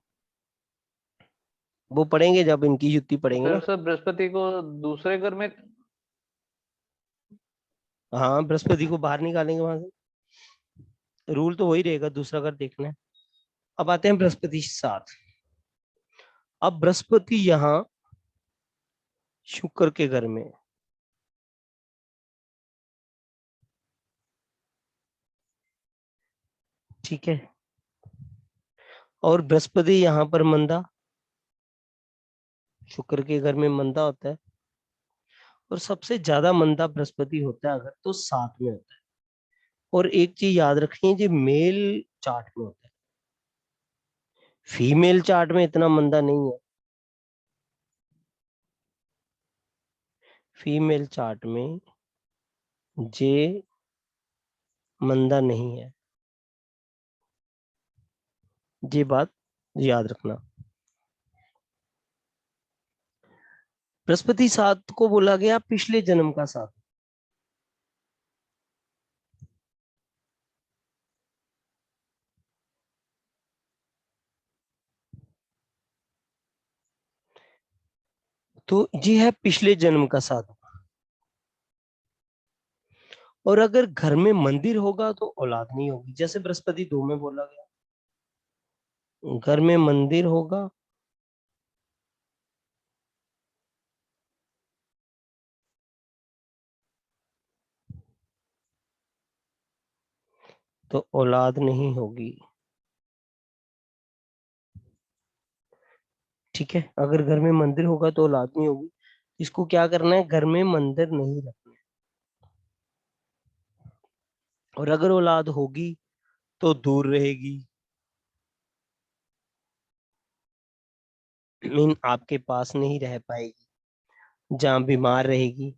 वो पढ़ेंगे जब इनकी युति तो पढ़ेंगे फिर ना। सर बृहस्पति को दूसरे घर में? हाँ, बृहस्पति को बाहर निकालेंगे वहां से। रूल तो वही रहेगा, दूसरा घर देखना है। अब आते हैं बृहस्पति 7। अब बृहस्पति यहाँ शुक्र के घर में, ठीक है, और बृहस्पति यहाँ पर मंदा, शुक्र के घर में मंदा होता है। और सबसे ज्यादा मंदा बृहस्पति होता है अगर तो 7 में होता है। और एक चीज याद रखिए, जो मेल चार्ट में होता है, फीमेल चार्ट में इतना मंदा नहीं है। फीमेल चार्ट में जे मंदा नहीं है, ये बात याद रखना। बृहस्पति 7 को बोला गया पिछले जन्म का 7। तो ये है पिछले जन्म का 7। और अगर घर में मंदिर होगा तो औलाद नहीं होगी, जैसे बृहस्पति 2 में बोला गया। घर में मंदिर होगा तो औलाद नहीं होगी, ठीक है। अगर घर में मंदिर होगा तो औलाद नहीं होगी। इसको क्या करना है? घर में मंदिर नहीं रखना है। और अगर औलाद होगी तो दूर रहेगी, मीन आपके पास नहीं रह पाएगी, जहां बीमार रहेगी,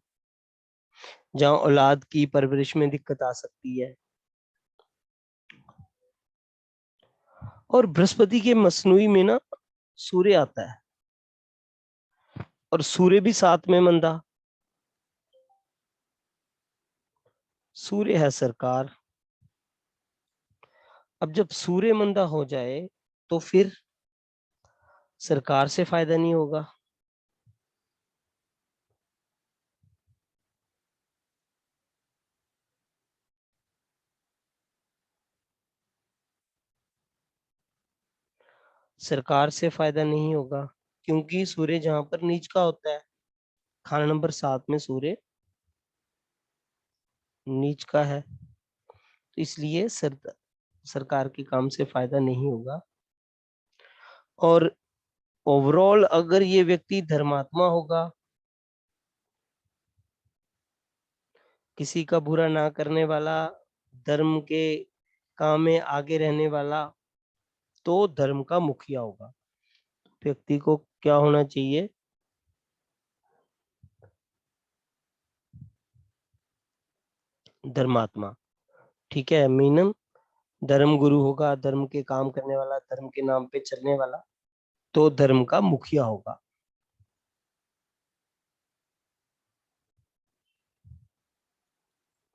जहां औलाद की परवरिश में दिक्कत आ सकती है। और बृहस्पति के मसनूई में ना सूर्य आता है, और सूर्य भी 7 में मंदा। सूर्य है सरकार। अब जब सूर्य मंदा हो जाए तो फिर सरकार से फायदा नहीं होगा। सरकार से फायदा नहीं होगा क्योंकि सूर्य जहां पर नीच का होता है, खाना नंबर 7 में सूर्य नीच का है, तो इसलिए सरकार के काम से फायदा नहीं होगा। और ओवरऑल अगर ये व्यक्ति धर्मात्मा होगा, किसी का बुरा ना करने वाला, धर्म के काम में आगे रहने वाला, तो धर्म का मुखिया होगा। व्यक्ति को क्या होना चाहिए? धर्मात्मा। ठीक है, मीनम धर्म गुरु होगा, धर्म के काम करने वाला, धर्म के नाम पे चलने वाला, तो धर्म का मुखिया होगा।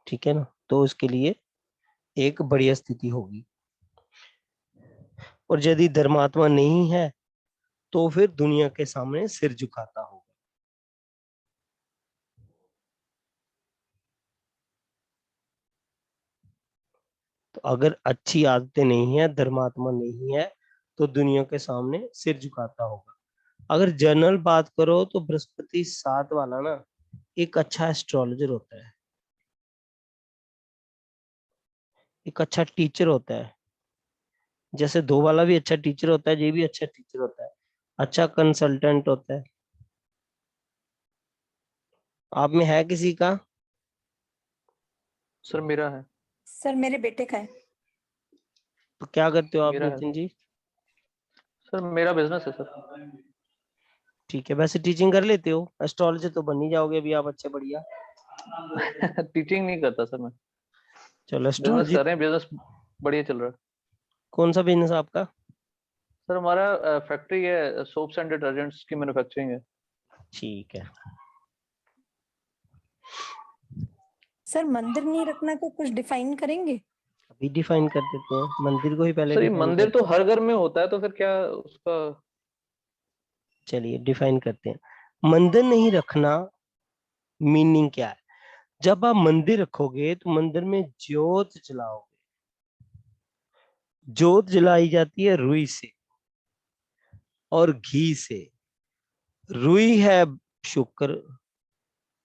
ठीक है ना, तो उसके लिए एक बढ़िया स्थिति होगी। और यदि धर्मात्मा नहीं है तो फिर दुनिया के सामने सिर झुकाता होगा। तो अगर अच्छी आदतें नहीं है, धर्मात्मा नहीं है, तो दुनिया के सामने सिर झुकाता होगा। अगर जनरल बात करो तो बृहस्पति 7 वाला ना एक अच्छा एस्ट्रोलॉजर होता है, एक अच्छा टीचर होता है। जैसे 2 वाला भी अच्छा टीचर होता है, ये भी अच्छा टीचर होता है, अच्छा कंसल्टेंट होता है। आप में है किसी का? सर मेरा है। सर मेरे बेटे का है। तो क्या करते हो आप मेरा है नितिन जी? सर, मेरा बिजनेस है सर। ठीक है, वैसे टीचिंग कर लेते हो, एस्ट्रोलॉजर तो बन ही जाओगे अभी आप, अच्छे बढ़िया। टीचिंग नहीं करता सर मैं, चलो बिजनेस एस्ट्रोलॉजी। कर रहे हैं, बिजनेस बढ़िया चल रहा है। कौन सा बिजनेस आपका? सर हमारा फैक्ट्री है, सोप्स एंड डिटर्जेंट्स की मैन्युफैक्चरिंग है। ठीक है। सर मंदिर नहीं रखना को कुछ डिफाइन करेंगे? अभी डिफाइन कर देते हैं, मंदिर को ही पहले सर ये डिफाइन मंदिर करते तो हर घर में होता है, तो फिर क्या उसका? चलिए डिफाइन करते हैं। मंदिर नहीं रखना मीनिंग क्या है? जब आप मंदिर रखोगे तो मंदिर में ज्योत जलाओगे। ज्योत जलाई जाती है रुई से और घी से। रुई है शुक्र,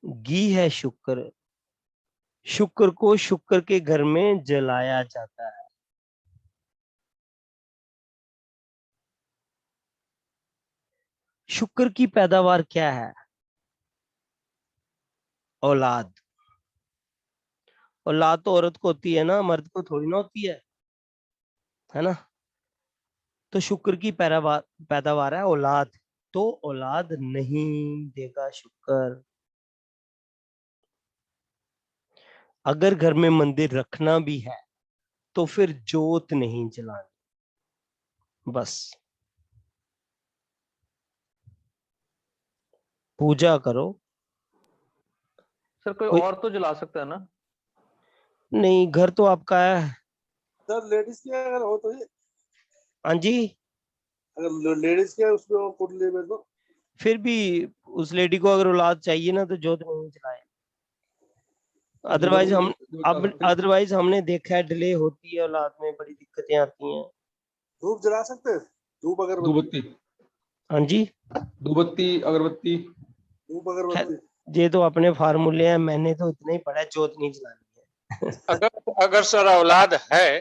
घी है शुक्र। शुक्र को शुक्र के घर में जलाया जाता है। शुक्र की पैदावार क्या है? औलाद। औलाद तो औरत को होती है ना, मर्द को थोड़ी ना होती है ना। तो शुक्र की पैदावार है औलाद, तो औलाद नहीं देगा शुक्र। अगर घर में मंदिर रखना भी है तो फिर जोत नहीं जलानी, बस पूजा करो। सर कोई कोई और तो जला सकता है ना? नहीं, घर तो आपका है। सर लेडीज की अगर हो तो ये, हाँ जी, अगर लेडीज के उसमें वो कुंडली में तो फिर भी उस लेडी को अगर औलाद चाहिए ना तो जोत नहीं जलाए। अदरवाइज हम अब अदरवाइज हमने देखा है डिले होती है, औलाद में बड़ी दिक्कतें आती हैं। धूप जला सकते हैं, धूप अगरबत्ती। धूपबत्ती, हाँ जी, धूपबत्ती, अगरबत्ती। धूप अगरबत्ती। ये तो अपने फार्मूले हैं, मैंने तो इतना ही पढ़ा है, जोत नहीं जलानी है। अगर सर औलाद है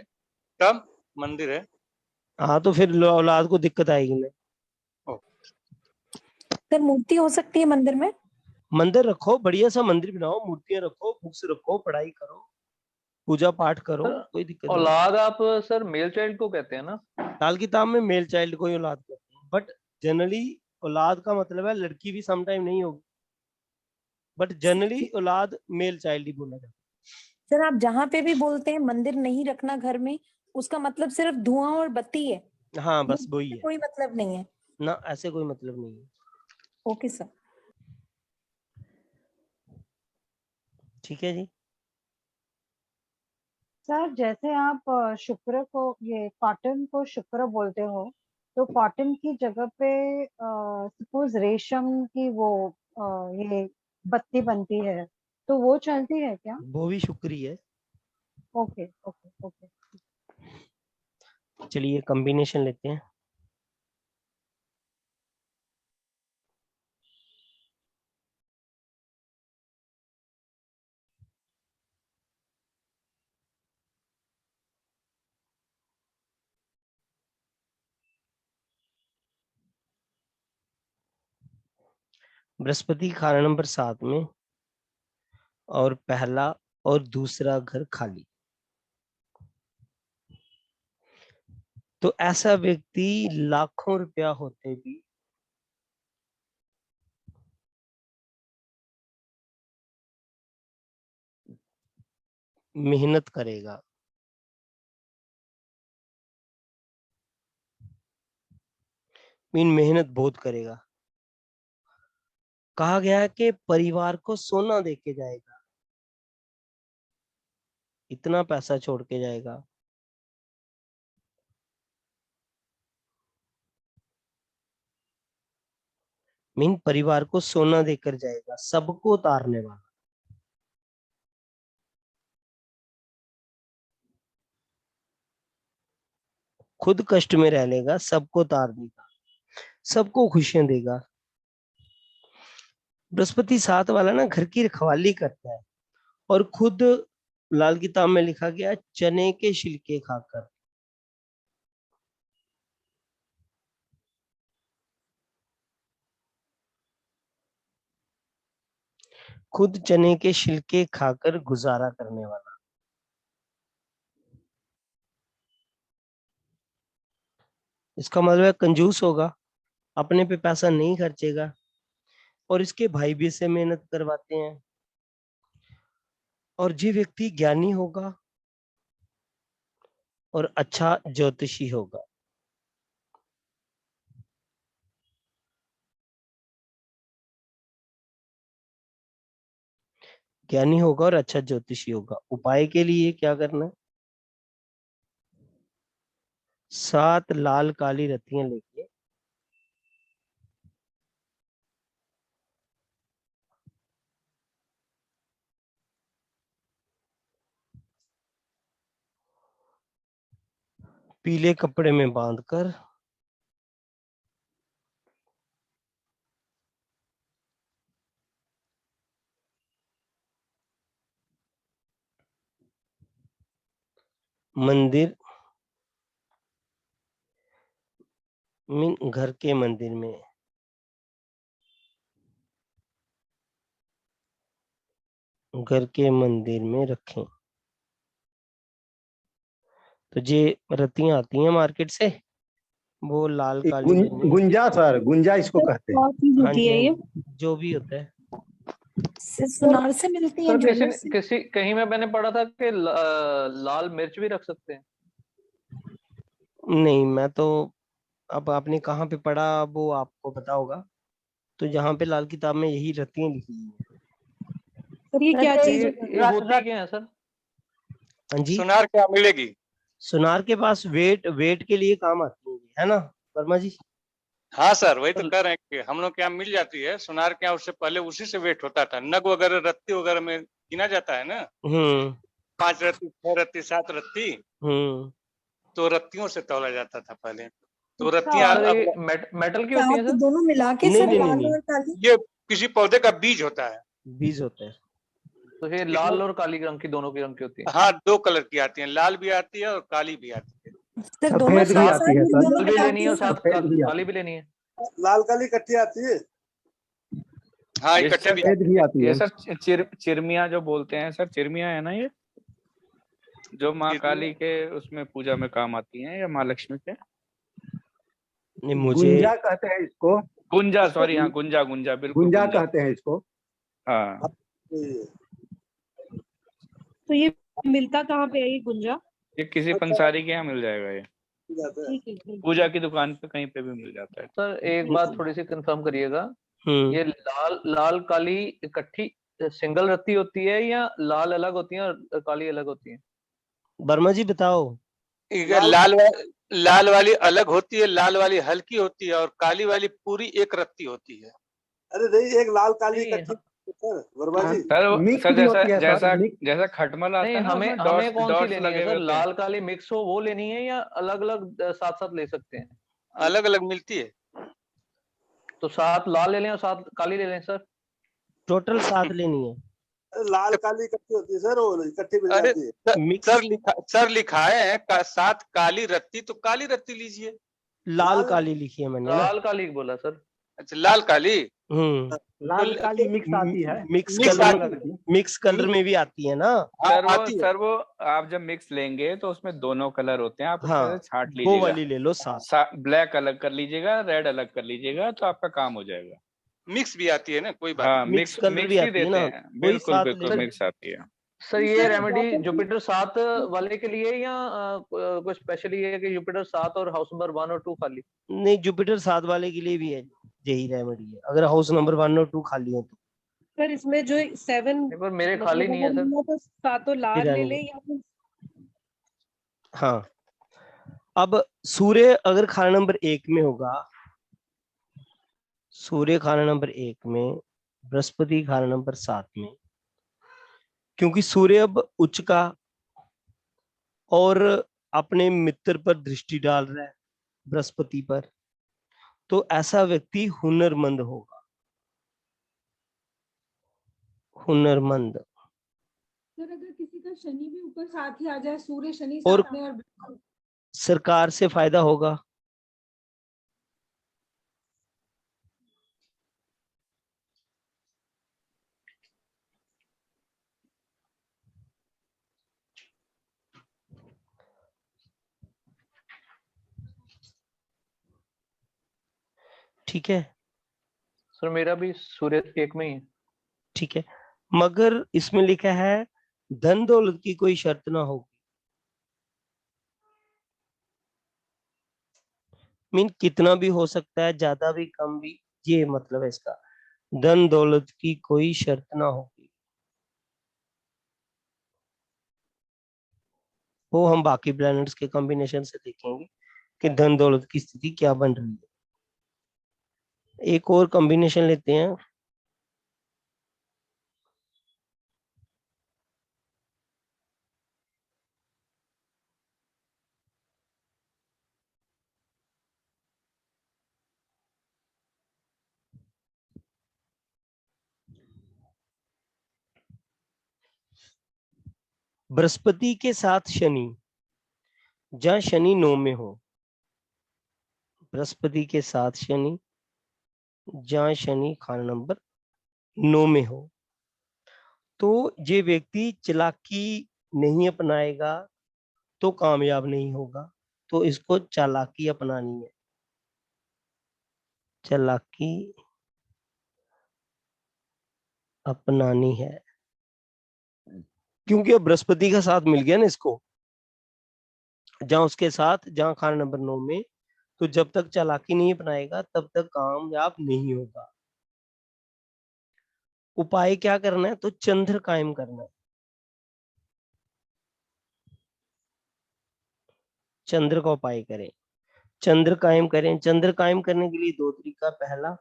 तब मंदिर है। हाँ तो फिर औलाद को दिक्कत आएगी ना। सर मूर्ति हो सकती है मंदिर में? मंदिर रखो, बढ़िया सा मंदिर बनाओ, मूर्तियां रखो, बुक्स रखो, पढ़ाई करो, पूजा पाठ करो, सर कोई दिक्कत नहीं। औलाद आप सर मेल चाइल्ड को कहते हैं ना? लाल किताब में मेल चाइल्ड को ही औलाद कहते हैं, बट जनरली औलाद का मतलब है लड़की भी समटाइम नहीं होगी, बट जनरली औलाद मेल चाइल्ड ही बोला जाता सर आप जहाँ पे भी बोलते हैं मंदिर नहीं रखना घर में, उसका मतलब सिर्फ धुआं और बत्ती है? है। हाँ बस वही है कोई मतलब नहीं है? ना, ऐसे कोई मतलब नहीं है। Okay sir. ठीक है जी। सर जैसे आप शुक्र को, ये कॉटन को शुक्र बोलते हो, तो कॉटन की जगह पे सपोज रेशम की वो ये बत्ती बनती है, तो वो चलती है क्या? वो भी शुक्री है। Okay okay okay. चलिए कॉम्बिनेशन लेते हैं। बृहस्पति खाना नंबर 7 में और पहला और दूसरा घर खाली। तो ऐसा व्यक्ति लाखों रुपया होते भी मेहनत करेगा। मेहनत बहुत करेगा। कहा गया है कि परिवार को सोना देके जाएगा, इतना पैसा छोड़ के जाएगा। परिवार को सोना देकर जाएगा, सबको उतारने वाला। खुद कष्ट में रह लेगा, सबको उतार देगा, सबको खुशियां देगा। बृहस्पति 7 वाला ना घर की रखवाली करता है, और खुद लाल किताब में लिखा गया चने के छिलके खाकर। खुद चने के छिलके खाकर गुजारा करने वाला। इसका मतलब है कंजूस होगा, अपने पे पैसा नहीं खर्चेगा, और इसके भाई भी से मेहनत करवाते हैं। और ये व्यक्ति ज्ञानी होगा और अच्छा ज्योतिषी होगा। ज्ञानी होगा और अच्छा ज्योतिषी होगा। उपाय के लिए क्या करना है? 7 लाल काली रत्तियां लेके पीले कपड़े में बांधकर मंदिर घर के मंदिर में रखें। तो ये रत्तियां आती हैं मार्केट से, वो लाल काली गुंजा सर, गुंजा इसको कहते हैं। हाँ जी, जो भी होता है। सुनार से मिलती है। किसी कहीं में मैंने पढ़ा था कि लाल मिर्च भी रख सकते हैं। नहीं, मैं तो, अब आपने कहाँ पे पढ़ा वो आपको पता होगा। तो यहाँ पे लाल किताब में यही रत्तियां लिखी हुई है। सर ये क्या चीज ये होती क्या है सर? हाँ जी, सुनार क्या मिलेगी? सुनार के पास वेट के लिए काम आती है ना वर्मा जी? हाँ सर, वही तो कह रहे हैं कि हम लोग के यहाँ मिल जाती है सुनार के यहाँ। उससे पहले उसी से वेट होता था। नग वगैरह रत्ती वगैरह में गिना जाता है ना। 5 रत्ती, 6 रत्ती, 7 रत्ती, तो रत्तियों से तौला जाता था पहले। तो रत्तियां मेटल की होती है सर? दोनों मिला के नहीं, ये किसी पौधे का बीज होता है। बीज होता है। तो ये लाल और काली रंग की, दोनों की रंग की होती है? हाँ, 2 कलर की आती है, लाल भी आती है और काली भी आती है। सफेद भी आती है सर। भी लेनी है और साथ काली भी लेनी है। लाल काली इकट्ठी आती है। हाँ, इकट्ठे भी आती है। ये सर चिरमिया जो बोलते हैं सर, चिरमिया है ना ये, जो माँ काली के उसमें पूजा में काम आती हैं, या माँ लक्ष्मी के? नहीं, मुझे गुंजा कहते हैं इसको। गुंजा, सॉरी, हाँ गुंजा बिल्कुल गुंजा कहते हैं इसको। हाँ। तो ये मिलता कहाँ पे है ये गुंजा? ये किसी पंसारी के यहाँ मिल जाएगा ये। ठीक है। पूजा की दुकान पे कहीं पे भी मिल जाता है। सर एक बात थोड़ी सी कंफर्म करिएगा, ये लाल काली इकट्ठी सिंगल रत्ती होती है, या लाल अलग होती है और काली अलग होती है? वर्मा जी बताओ। लाल वाली अलग होती है, लाल वाली हल्की होती है और काली वाली पूरी एक रत्ती होती है। अरे नहीं, एक लाल काली इकट्ठी सर वर्मा जी। सर जैसा खटमल आता है ना, हमें उसमें हमें कौन सी डॉट्स लेनी है लगे सर? हुए होते हैं। लाल काली मिक्स हो वो लेनी है या अलग अलग साथ साथ ले सकते हैं? अलग अलग मिलती है। तो 7 लाल ले लें और 7 काली ले लें सर? टोटल 7 लेनी है। लाल काली इकट्ठी होती है सर, वो इकट्ठी मिल अरे जाती है। सर लिखाए हैं 7 काली रत्ती, तो काली रत्ती लीजिए। लाल काली लिखी है मैंने ना। लाल काली बोला सर। अच्छा लाल काली। लाल काली मिक्स आती है। मिक्स कलर में भी आती है ना। सर वो आप जब मिक्स लेंगे तो उसमें दोनों कलर होते हैं, आप उसमें से छांट वो लीजिएगा। वाली ले लो 7। ब्लैक अलग कर लीजिएगा, रेड अलग कर लीजिएगा, तो आपका काम हो जाएगा। मिक्स भी आती है ना, कोई बात हाँ, नहीं। मिक्स कलर भी आती है ना, बिल्कुल बिल्कुल मिक्स आती है। सर ये रेमेडी जुपिटर 7 वाले के लिए या कोई स्पेशल ये है कि जुपिटर 7 और हाउस नंबर 1 और 2 खाली? नहीं, जुपिटर 7 वाले के लिए भी है यही रेमेडी है, अगर हाउस नंबर 1 और 2 खाली हो तो। सर इसमें जो 7 पर मेरे खाली नहीं है सर। तो 7 लाल ले ले या फिर? हाँ, अब सूर्य अगर खाना नंबर 1 में होगा, सूर्य खाना नंबर 1 में, बृहस्पति खाना नंबर 7 में, क्योंकि सूर्य अब उच्च का और अपने मित्र पर दृष्टि डाल रहा है, बृहस्पति पर, तो ऐसा व्यक्ति हुनरमंद होगा। हुनरमंद। सर अगर किसी का शनि भी ऊपर साथ ही आ जाए, सूर्य शनि और साथ में, और सरकार से फायदा होगा। ठीक है सर मेरा भी सूर्य 1 में ही है। ठीक है, मगर इसमें लिखा है धन दौलत की कोई शर्त ना होगी। मीन कितना भी हो सकता है, ज्यादा भी कम भी, ये मतलब है इसका। धन दौलत की कोई शर्त ना होगी। वो हम बाकी प्लैनेट्स के कॉम्बिनेशन से देखेंगे कि धन दौलत की स्थिति क्या बन रही है। एक और कॉम्बिनेशन लेते हैं। बृहस्पति के साथ शनि, जहां शनि 9 में हो, बृहस्पति के साथ शनि जहां शनि खाना नंबर 9 में हो, तो ये व्यक्ति चालाकी नहीं अपनाएगा तो कामयाब नहीं होगा। तो इसको चालाकी अपनानी है, चालाकी अपनानी है, क्योंकि अब बृहस्पति का साथ मिल गया ना इसको, जहां उसके साथ जहां खाना नंबर 9 में, तो जब तक चालाकी नहीं अपनाएगा तब तक कामयाब नहीं होगा। उपाय क्या करना है? तो चंद्र कायम करना है। चंद्र का उपाय करें, चंद्र कायम करें। चंद्र कायम करने के लिए 2 तरीका। पहला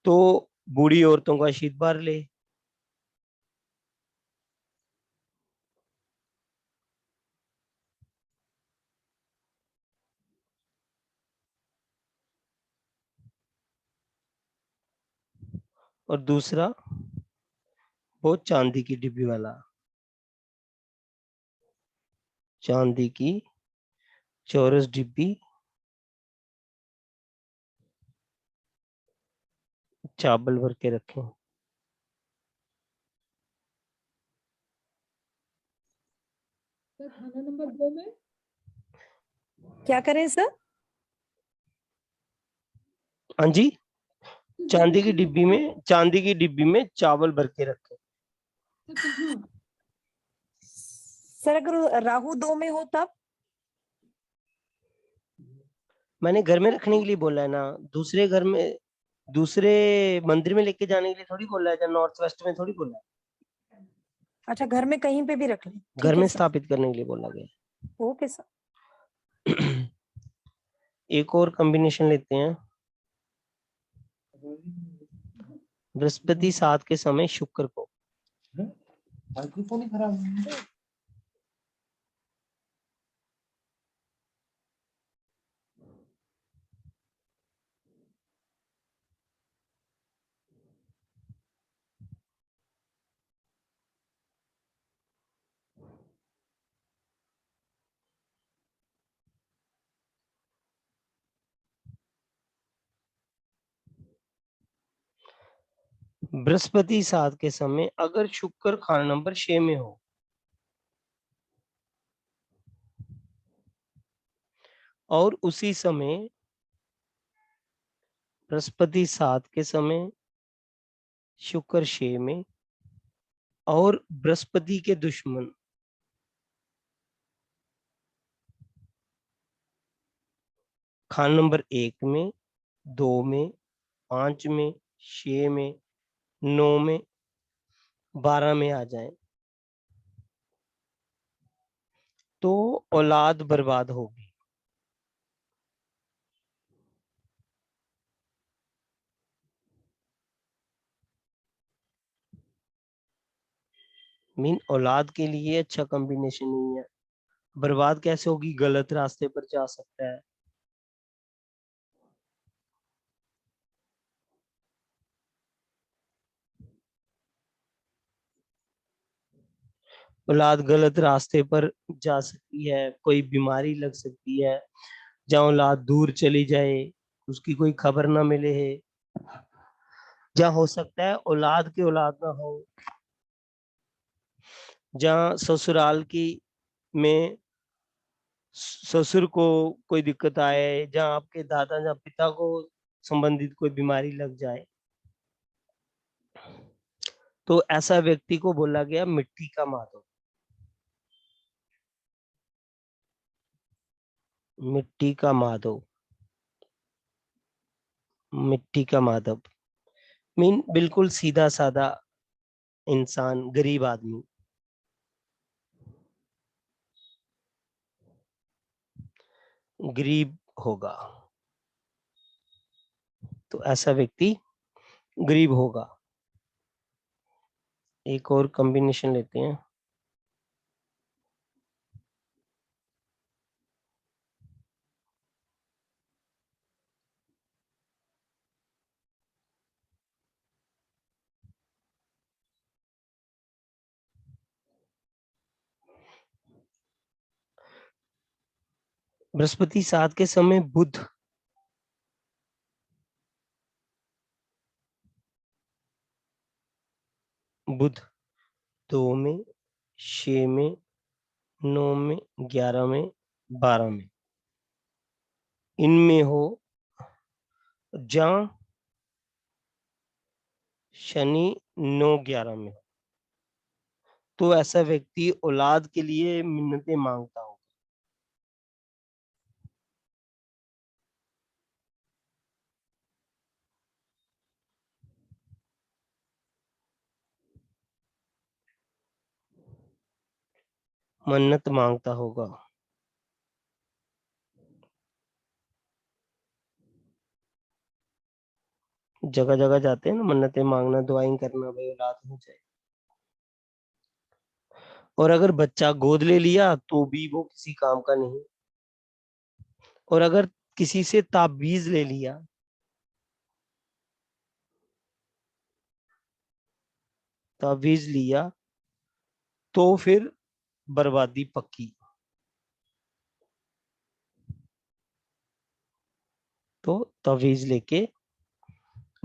तो बूढ़ी औरतों का शीत बार ले, और दूसरा वो चांदी की डिब्बी वाला, चांदी की चौरस डिब्बी चावल भर के रखें। खाना नंबर 2 में क्या करें सर? हाँ जी, चांदी की डिब्बी में, चांदी की डिब्बी में चावल भर के रखें। सर अगर राहु 2 में हो तब? मैंने घर में रखने के लिए बोला है ना, दूसरे घर में, दूसरे मंदिर में लेके जाने के लिए थोड़ी बोला है, या नॉर्थ वेस्ट में थोड़ी बोला है। अच्छा, घर में कहीं पे भी रख लें? घर में स्थापित करने के लिए बोला गया। Okay sir. एक और कॉम्बिनेशन लेते हैं। बृहस्पति 7 के समय शुक्र को। माइक्रोफोन ही खराब है। बृहस्पति 7 के समय अगर शुक्र खाना नंबर 6 में हो और उसी समय बृहस्पति 7 के समय शुक्र 6 में और बृहस्पति के दुश्मन खान नंबर 1 में, 2 में, 5 में, 6 में, 9 में, 12 में आ जाए तो औलाद बर्बाद होगी। औलाद के लिए अच्छा कॉम्बिनेशन नहीं है। बर्बाद कैसे होगी? गलत रास्ते पर जा सकता है। औलाद गलत रास्ते पर जा सकती है, कोई बीमारी लग सकती है, जहाँ औलाद दूर चली जाए, उसकी कोई खबर ना मिले है, जहाँ हो सकता है औलाद की औलाद ना हो, जहाँ ससुराल की में ससुर को कोई दिक्कत आए, जहाँ आपके दादा या पिता को संबंधित कोई बीमारी लग जाए, तो ऐसा व्यक्ति को बोला गया मिट्टी का माधव। मिट्टी का माधव, मिट्टी का माधव बिल्कुल सीधा साधा इंसान, गरीब आदमी, गरीब होगा, तो ऐसा व्यक्ति गरीब होगा। एक और कॉम्बिनेशन लेते हैं। बृहस्पति 7 के समय बुध बुध 2 में, 6 में, 9 में, 11 में, 12 में, इनमें हो, जहां शनि 9, 11 में, तो ऐसा व्यक्ति औलाद के लिए मिन्नतें मांगता हो। मन्नत मांगता होगा। जगह जगह जाते हैं ना मन्नतें मांगना, दुआएं करना, भाई औलाद हो जाए। और अगर बच्चा गोद ले लिया तो भी वो किसी काम का नहीं। और अगर किसी से ताबीज ले लिया, ताबीज लिया तो फिर बर्बादी पक्की। तो ताबीज लेके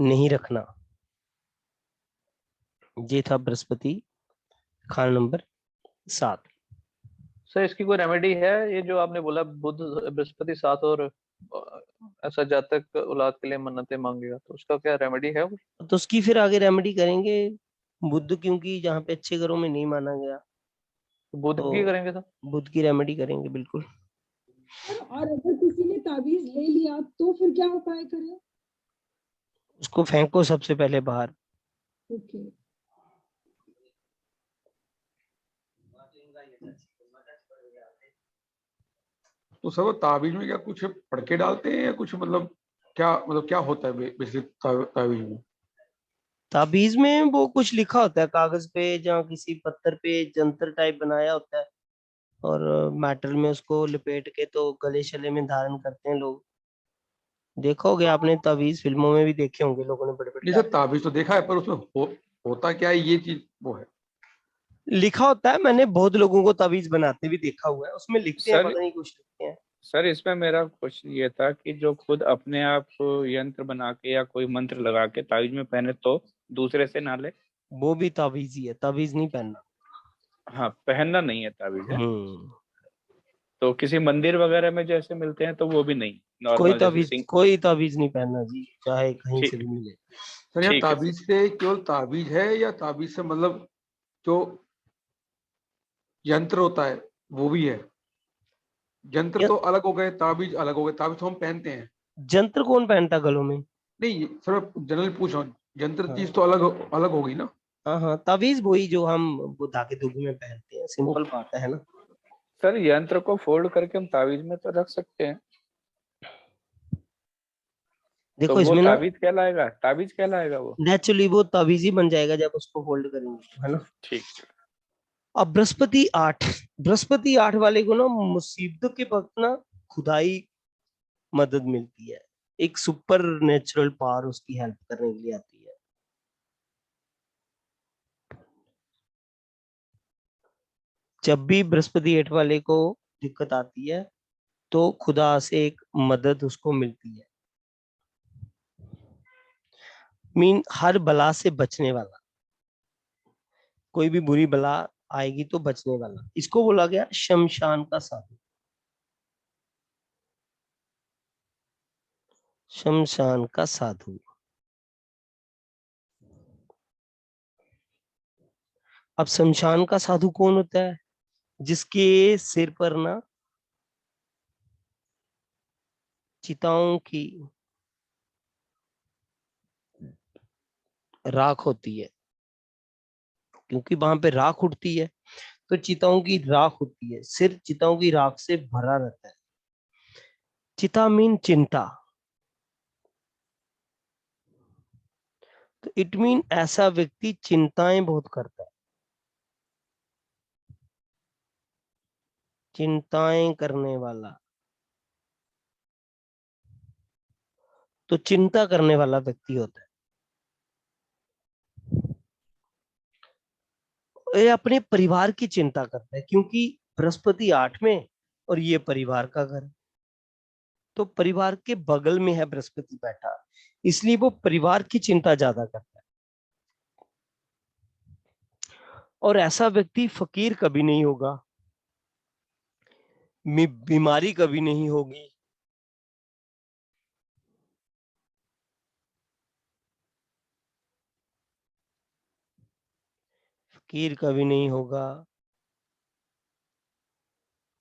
नहीं रखना। ये था बृहस्पति खाना नंबर 7। सर इसकी कोई रेमेडी है? ये जो आपने बोला बुध बृहस्पति 7 और ऐसा जातक औलाद के लिए मन्नतें मांगेगा, तो उसका क्या रेमेडी है? तो उसकी फिर आगे रेमेडी करेंगे। बुध क्योंकि जहाँ पे अच्छे घरों में नहीं माना गया, बुध तो की करेंगे सर? बुध की रेमेडी करेंगे बिल्कुल। और अगर किसी ने ताबीज ले लिया तो फिर क्या उपाय करें? उसको फेंको सबसे पहले बाहर। ओके। तो सर वो ताबीज में क्या कुछ पढ़ के डालते हैं या कुछ मतलब क्या होता है बेसिकली ताबीज में? ताबीज में वो कुछ लिखा होता है कागज पे या किसी पत्थर पे, जंतर टाइप बनाया होता है और मेटल में उसको लपेट के तो गले शले में धारण करते हैं लोग। देखोगे आपने ताबीज, फिल्मों में भी देखे होंगे लोगों ने बड़े बड़े नहीं सर, ताबीज तो देखा है, पर उसमें होता क्या है, ये चीज वो है। लिखा होता है। मैंने बहुत लोगों को ताबीज बनाते भी देखा हुआ है, उसमें लिखते हैं, सर पता नहीं कुछ लिखते हैं। सर इसमें मेरा क्वेश्चन ये था कि जो खुद अपने आप यंत्र बना के या कोई मंत्र लगा के ताबीज में पहने तो दूसरे से ना ले। वो भी ताबीज ही है, ताबीज नहीं पहनना। हाँ, पहनना नहीं है ताबीज है। हम्म। तो किसी मंदिर वगैरह में जैसे मिलते हैं तो वो भी नहीं, कोई नॉर्मल जैसे ताबीज, सिंह। कोई ताबीज नहीं पहनना जी, चाहे कहीं से भी ठीक मिले। सर यहाँ ठीक है ताबीज से केवल ताबीज है या ताबीज से मतलब जो यंत्र होता है वो भी है? यंत्र तो अलग हो गए, ताबीज अलग हो गए। ताबीज तो हम पहनते हैं। जंत्र कौन पहनता गलों में? नहीं सर, मैं जनरल पूछ रहा हूँ, यंत्र हाँ चीज तो अलग होगी ना? हाँ हाँ, ताबीज वही जो हम वो धागे धुगे में पहनते हैं, सिंपल बात है ना। सर, यंत्र को फोल्ड करके हम ताबीज में तो रख सकते हैं, तो देखो वो इसमें ना ताबीज कहलाएगा, ताबीज कहलाएगा वो। नेचुरली वो ताबीज ही बन जाएगा जब उसको होल्ड करेंगे, है ना। ठीक। अब बृहस्पति 8 वाले को ना मुसीबतों के वक्त ना खुदाई मदद मिलती है, एक सुपर नेचुरल पावर उसकी हेल्प करने के लिए आती है। जब भी बृहस्पति 8 वाले को दिक्कत आती है तो खुदा से एक मदद उसको मिलती है। हर बला से बचने वाला, कोई भी बुरी बला आएगी तो बचने वाला, इसको बोला गया शमशान का साधु। शमशान का साधु। अब शमशान का साधु कौन होता है? जिसके सिर पर ना चिताओं की राख होती है, क्योंकि वहां पे राख उठती है तो चिताओं की राख होती है, सिर चिताओं की राख से भरा रहता है। चिता मीन चिंता, तो इट मीन ऐसा व्यक्ति चिंताएं बहुत करता है। चिंताएं करने वाला, तो चिंता करने वाला व्यक्ति होता है। ये अपने परिवार की चिंता करता है, क्योंकि बृहस्पति 8 में और ये परिवार का घर, तो परिवार के बगल में है बृहस्पति बैठा, इसलिए वो परिवार की चिंता ज्यादा करता है। और ऐसा व्यक्ति फकीर कभी नहीं होगा, बीमारी कभी नहीं होगी, फकीर कभी नहीं होगा,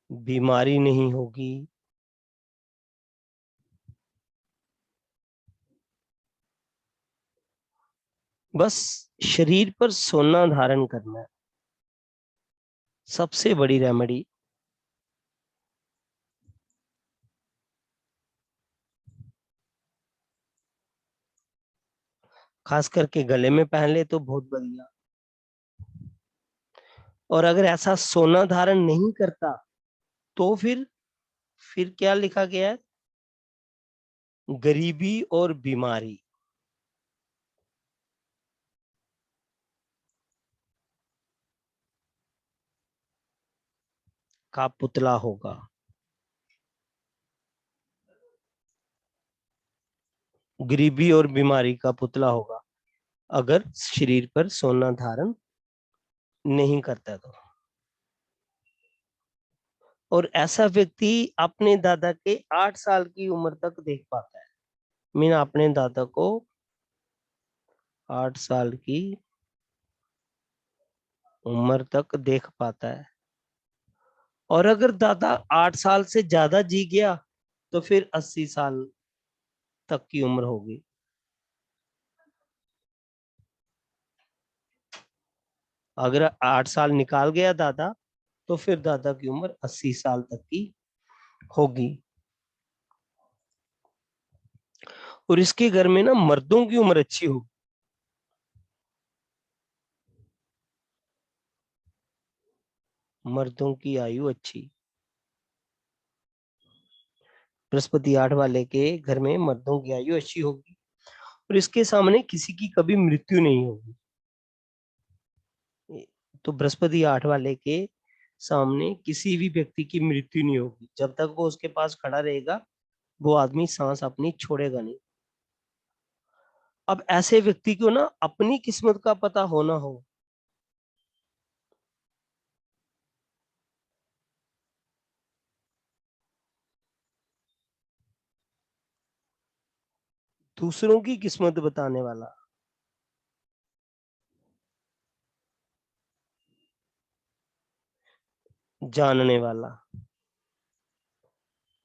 बीमारी नहीं होगी। बस शरीर पर सोना धारण करना है सबसे बड़ी रेमेडी। खास करके गले में पहन ले तो बहुत बढ़िया। और अगर ऐसा सोना धारण नहीं करता तो फिर क्या लिखा गया है? गरीबी और बीमारी का पुतला होगा। गरीबी और बीमारी का पुतला होगा अगर शरीर पर सोना धारण नहीं करता तो। और ऐसा व्यक्ति अपने दादा के 8 साल की उम्र तक देख पाता है। मीन अपने दादा को 8 साल की उम्र तक देख पाता है। और अगर दादा 8 साल से ज्यादा जी गया तो फिर 80 साल तक की उम्र होगी। अगर 8 साल निकाल गया दादा तो फिर दादा की उम्र 80 साल तक की होगी। और इसके घर में ना मर्दों की उम्र अच्छी होगी। मर्दों की आयु अच्छी। बृहस्पति 8 वाले के घर में मर्दों की आयु अच्छी होगी और इसके सामने किसी की कभी मृत्यु नहीं होगी। तो बृहस्पति 8 वाले के सामने किसी भी व्यक्ति की मृत्यु नहीं होगी। जब तक वो उसके पास खड़ा रहेगा वो आदमी सांस अपनी छोड़ेगा नहीं। अब ऐसे व्यक्ति को ना अपनी किस्मत का पता होना हो, दूसरों की किस्मत बताने वाला, जानने वाला।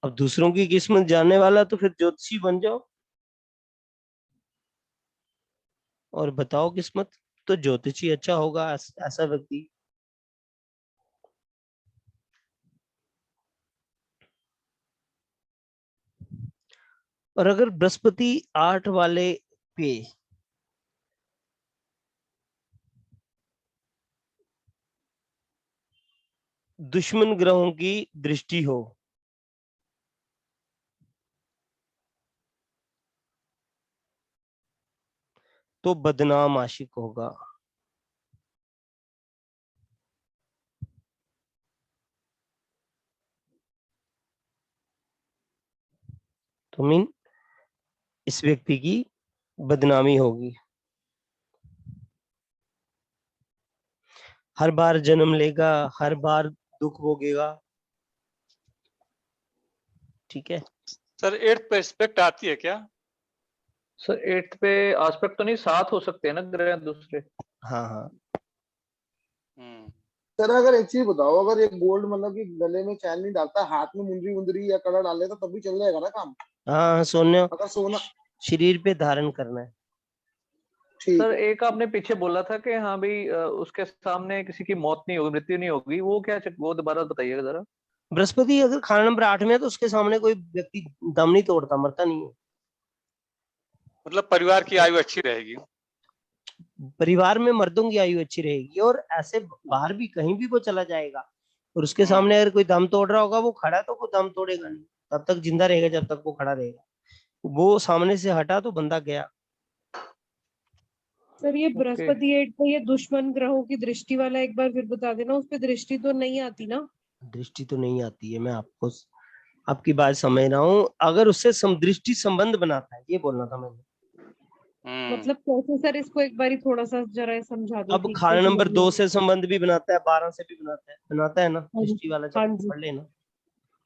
अब दूसरों की किस्मत जानने वाला तो फिर ज्योतिषी बन जाओ और बताओ किस्मत। तो ज्योतिषी अच्छा होगा ऐसा व्यक्ति। और अगर बृहस्पति 8 वाले पे दुश्मन ग्रहों की दृष्टि हो तो बदनाम आशिक होगा। तो मीन इस व्यक्ति की बदनामी होगी। हर बार जन्म लेगा, हर बार दुख भोगेगा। ठीक है सर 8th पे एस्पेक्ट आती है क्या? सर 8th पे एस्पेक्ट तो नहीं, 7 हो सकते हैं ना ग्रह दूसरे। हाँ हाँ। सर अगर एक चीज बताओ, अगर एक गोल्ड मतलब कि गले में चैन नहीं डालता, हाथ में मुंदरी मुंदरी या कड़ा डाल लेता तब भी चल जाएगा ना काम? हाँ सोने अगर सोना शरीर पे धारण करना है। सर एक आपने पीछे बोला था कि हाँ भाई उसके सामने किसी की मौत नहीं होगी, मृत्यु नहीं होगी, वो क्या वो दोबारा बताइएगा जरा। बृहस्पति अगर खाना नंबर 8 में है तो उसके सामने कोई व्यक्ति दम नहीं तोड़ता, मरता नहीं है। मतलब परिवार की आयु अच्छी रहेगी। परिवार में मर्दों की आयु अच्छी रहेगी और ऐसे बाहर भी कहीं भी वो चला जाएगा और उसके सामने अगर कोई दम तोड़ रहा होगा, वो खड़ा तो वो दम तोड़ेगा नहीं, तब तक जिंदा रहेगा जब तक वो खड़ा रहेगा। वो सामने से हटा तो बंदा गया। सर ये बृहस्पति 8 पे ये दुश्मन ग्रहों की दृष्टि वाला एक बार फिर बता देना, उस पे दृष्टि तो नहीं आती ना? दृष्टि तो नहीं आती है, मैं आपको आपकी बात समझ रहा हूँ। अगर उससे दृष्टि संबंध बनाता है, ये बोलना था मैंने। मतलब कैसे सर, इसको एक बार थोड़ा सा जरा समझा दो अब ठीक खाना से। नंबर 2 से संबंध भी बनाता है, 12 से भी बनाता है ना हाँ जी, दृष्टि वाला, हाँ जब जी, पढ़ लेना।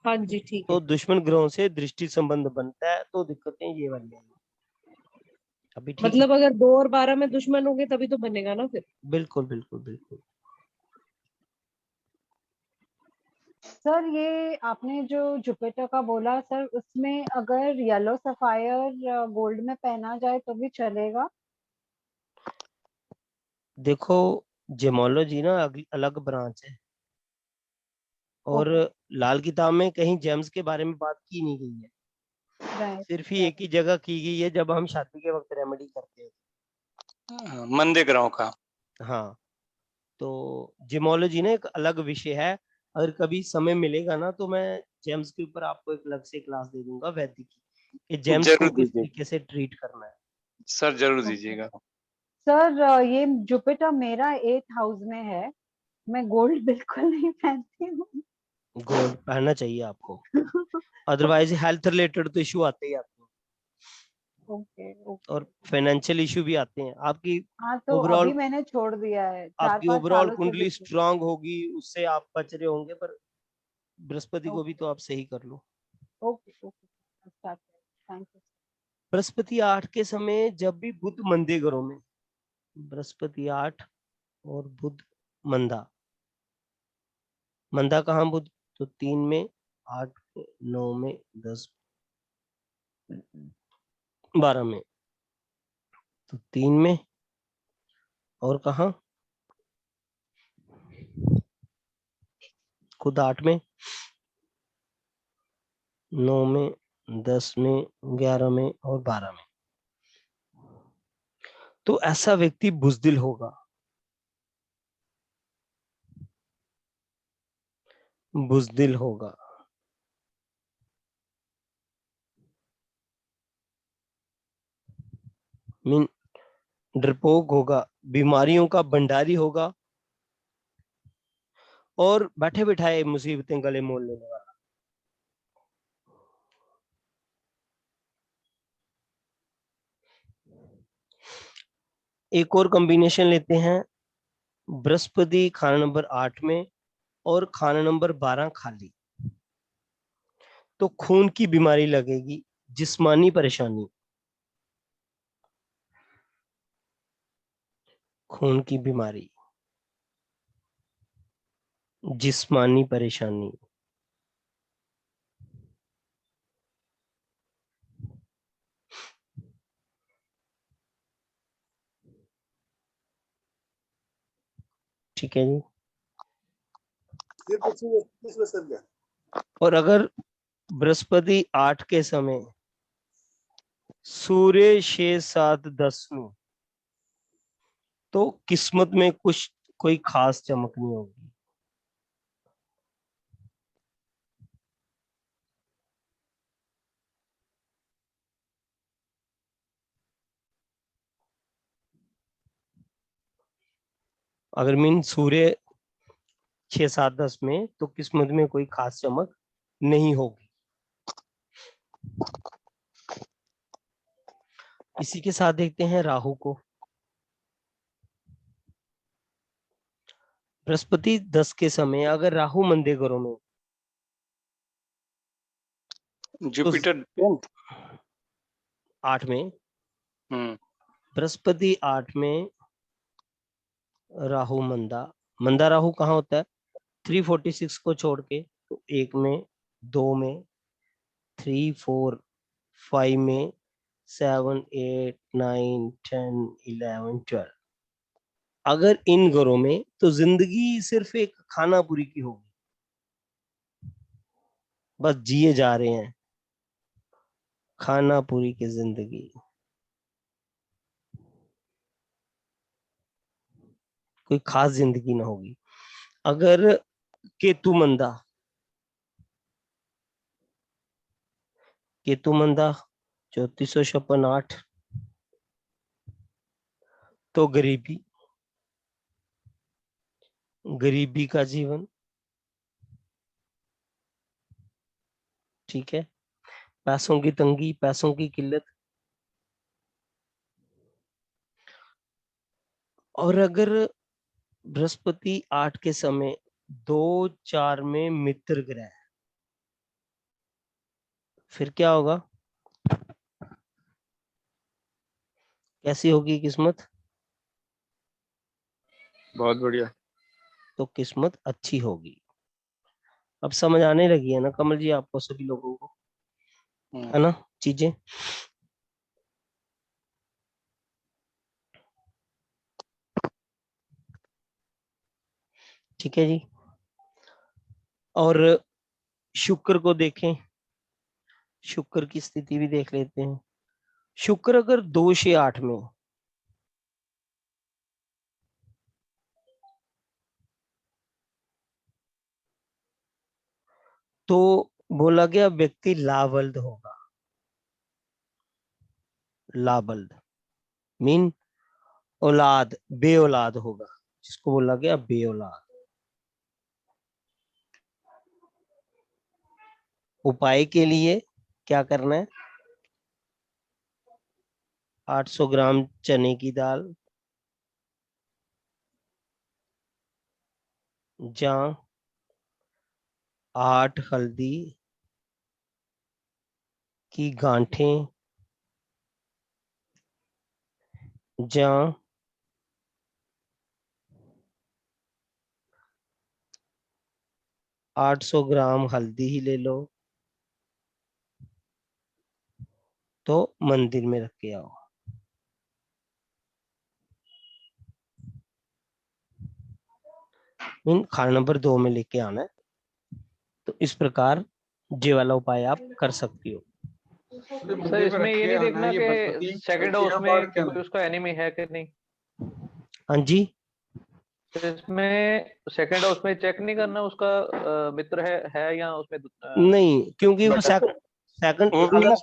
हाँ जी ठीक तो है। दुश्मन ग्रहों से दृष्टि संबंध बनता है तो दिक्कतें ये वाली हैं। अभी ठीक है। मतलब अगर 2 और 12 में दुश्मन होंगे तभी तो बनेगा ना फिर। बिल्कुल बिल्कुल बिल्कुल। सर ये आपने जो जुपिटर का बोला सर, उसमें अगर येलो सफायर गोल्ड में पहना जाए तो भी चलेगा? देखो जेमोलॉजी ना अलग ब्रांच है और लाल किताब में कहीं जेम्स के बारे में बात की नहीं गई है। सिर्फ ही एक ही जगह की गई है जब हम शादी के वक्त रेमेडी करते हैं मंदे ग्रहों का। हाँ, तो जिमोलॉजी ना एक अलग विषय है। अगर कभी समय मिलेगा ना तो मैं जेम्स के ऊपर आपको एक अलग से क्लास दे दूंगा वैदिक की, कि जेम्स को किस तरीके से ट्रीट करना है। सर जरूर दीजिएगा। सर ये जुपिटर मेरा 8th हाउस में है, मैं गोल्ड बिल्कुल नहीं पहनती हूँ। गोल्ड पहनना चाहिए आपको, अदरवाइज हेल्थ रिलेटेड तो इशू आते ही आते हैं। ओके और फाइनेंशियल इशू भी आते हैं। आपकी हाँ तो ओवरऑल अभी मैंने छोड़ दिया है, आपकी 4-5 ओवरऑल सालों से कुंडली बिल्कुल। स्ट्रांग होगी, उससे आप बच रहे होंगे, पर बृहस्पति को भी तो आप सही कर लो। Okay okay, thank you. बृहस्पति 8 के समय जब भी बुध मंदे घरों में, बृहस्पति 8 और बुध मंदा, मंदा कहाँ बुध, तो 3 में, 8 में, 9 में, 10, 12 में, तो 3 में और कहाँ, खुद 8 में। 9 में, 10 में, 11 में और 12 में। तो ऐसा व्यक्ति बुजदिल होगा, बुजदिल होगा। मीन डरपोक होगा, बीमारियों का भंडारी होगा और बैठे बिठाए मुसीबतें गले मोल लेने वाला। एक और कॉम्बिनेशन लेते हैं, बृहस्पति खाना नंबर 8 में और खाना नंबर 12 खाली, तो खून की बीमारी लगेगी, जिस्मानी परेशानी, खून की बीमारी, जिस्मानी परेशानी। ठीक है जी। और अगर बृहस्पति 8 के समय सूर्य 6, 7, 10 में, तो किस्मत में कुछ कोई खास चमक नहीं होगी। अगर मीन सूर्य 6, 7, 10 में, तो किस्मत में कोई खास चमक नहीं होगी। इसी के साथ देखते हैं राहु को। बृहस्पति 10 के समय अगर राहु मंदे घरों में, जुपिटर 8 में, बृहस्पति 8 में, राहु मंदा, मंदा राहु कहाँ होता है? 346 को छोड़ के, तो 1 में, 2 में, 3, 4, 5 में, 7, 8, 9, 10, 11, 12। अगर इन घरों में, तो जिंदगी सिर्फ एक खाना पूरी की होगी, बस जिए जा रहे हैं, खाना पूरी की जिंदगी, कोई खास जिंदगी ना होगी। अगर केतु मंदा, केतु मंदा 3456 8, तो गरीबी, गरीबी का जीवन, ठीक है, पैसों की तंगी, पैसों की किल्लत। और अगर बृहस्पति 8 के समय 2, 4 में मित्र ग्रह, फिर क्या होगा? कैसी होगी किस्मत? बहुत बढ़िया। तो किस्मत अच्छी होगी। अब समझ आने लगी है ना कमल जी आपको, सभी लोगों को, है ना चीजें? ठीक है जी। और शुक्र को देखें, शुक्र की स्थिति भी देख लेते हैं। शुक्र अगर 2 से 8 में, तो बोला गया व्यक्ति लाबल्द होगा। लाबल्द मीन औलाद, बे औलाद होगा, जिसको बोला गया बे औलाद। उपाय के लिए क्या करना है? 800 ग्राम चने की दाल, जहाँ 8 हल्दी की गांठें, जहाँ 800 ग्राम हल्दी ही ले लो, तो मंदिर में रख के आओ। खाना नंबर 2 में लेके आना है। तो इस प्रकार ये वाला उपाय आप कर सकती हो। सर इसमें ये नहीं देखना कि सेकंड हाउस में कोई उसका एनिमी है कि नहीं। हाँ जी, तो इसमें सेकंड हाउस में चेक नहीं करना उसका मित्र है या उसमें नहीं, क्योंकि वो सेकंड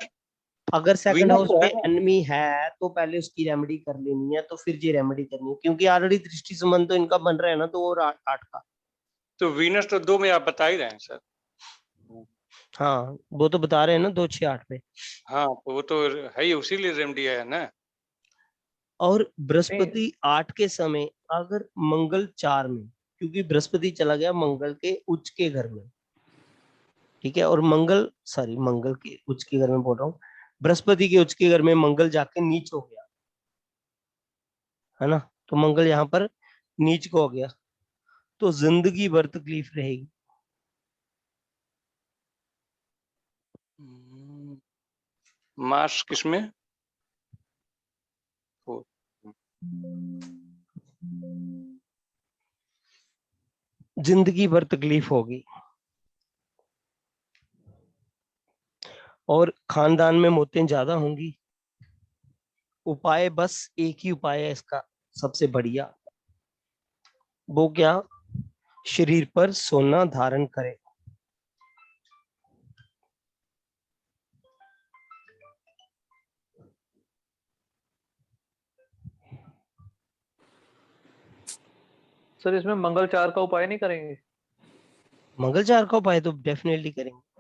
अगर सेकंड हाउस में एनिमी है तो पहले उसकी रेमेडी कर लेनी है, तो फिर ये रेमेडी करनी है, क्योंकि ऑलरेडी दृष्टि संबंध तो इनका बन रहा है ना, तो और 8 का। तो वीनस तो 2 में आप बता ही रहे हैं सर। हाँ, वो तो बता रहे हैं ना 2, 6, 8 पे। हाँ, तो वो तो है ही, उसी लिए रेमेडी है ना। और बृहस्पति 8 के समय अगर मंगल 4 में, क्योंकि बृहस्पति चला गया मंगल के उच्च के घर में, ठीक है, और मंगल के उच्च के घर में बोल रहा हूँ, बृहस्पति के उच्च के घर में मंगल जाके नीच हो गया है ना, तो मंगल यहाँ पर नीच को हो गया, तो जिंदगी भर तकलीफ रहेगी। मार्स किसमें? जिंदगी भर तकलीफ होगी और खानदान में मौतें ज्यादा होंगी। उपाय बस एक ही उपाय है इसका सबसे बढ़िया, वो क्या, शरीर पर सोना धारण करें। सर इसमें मंगल 4 का उपाय नहीं करेंगे? मंगल 4 का उपाय तो डेफिनेटली करेंगे।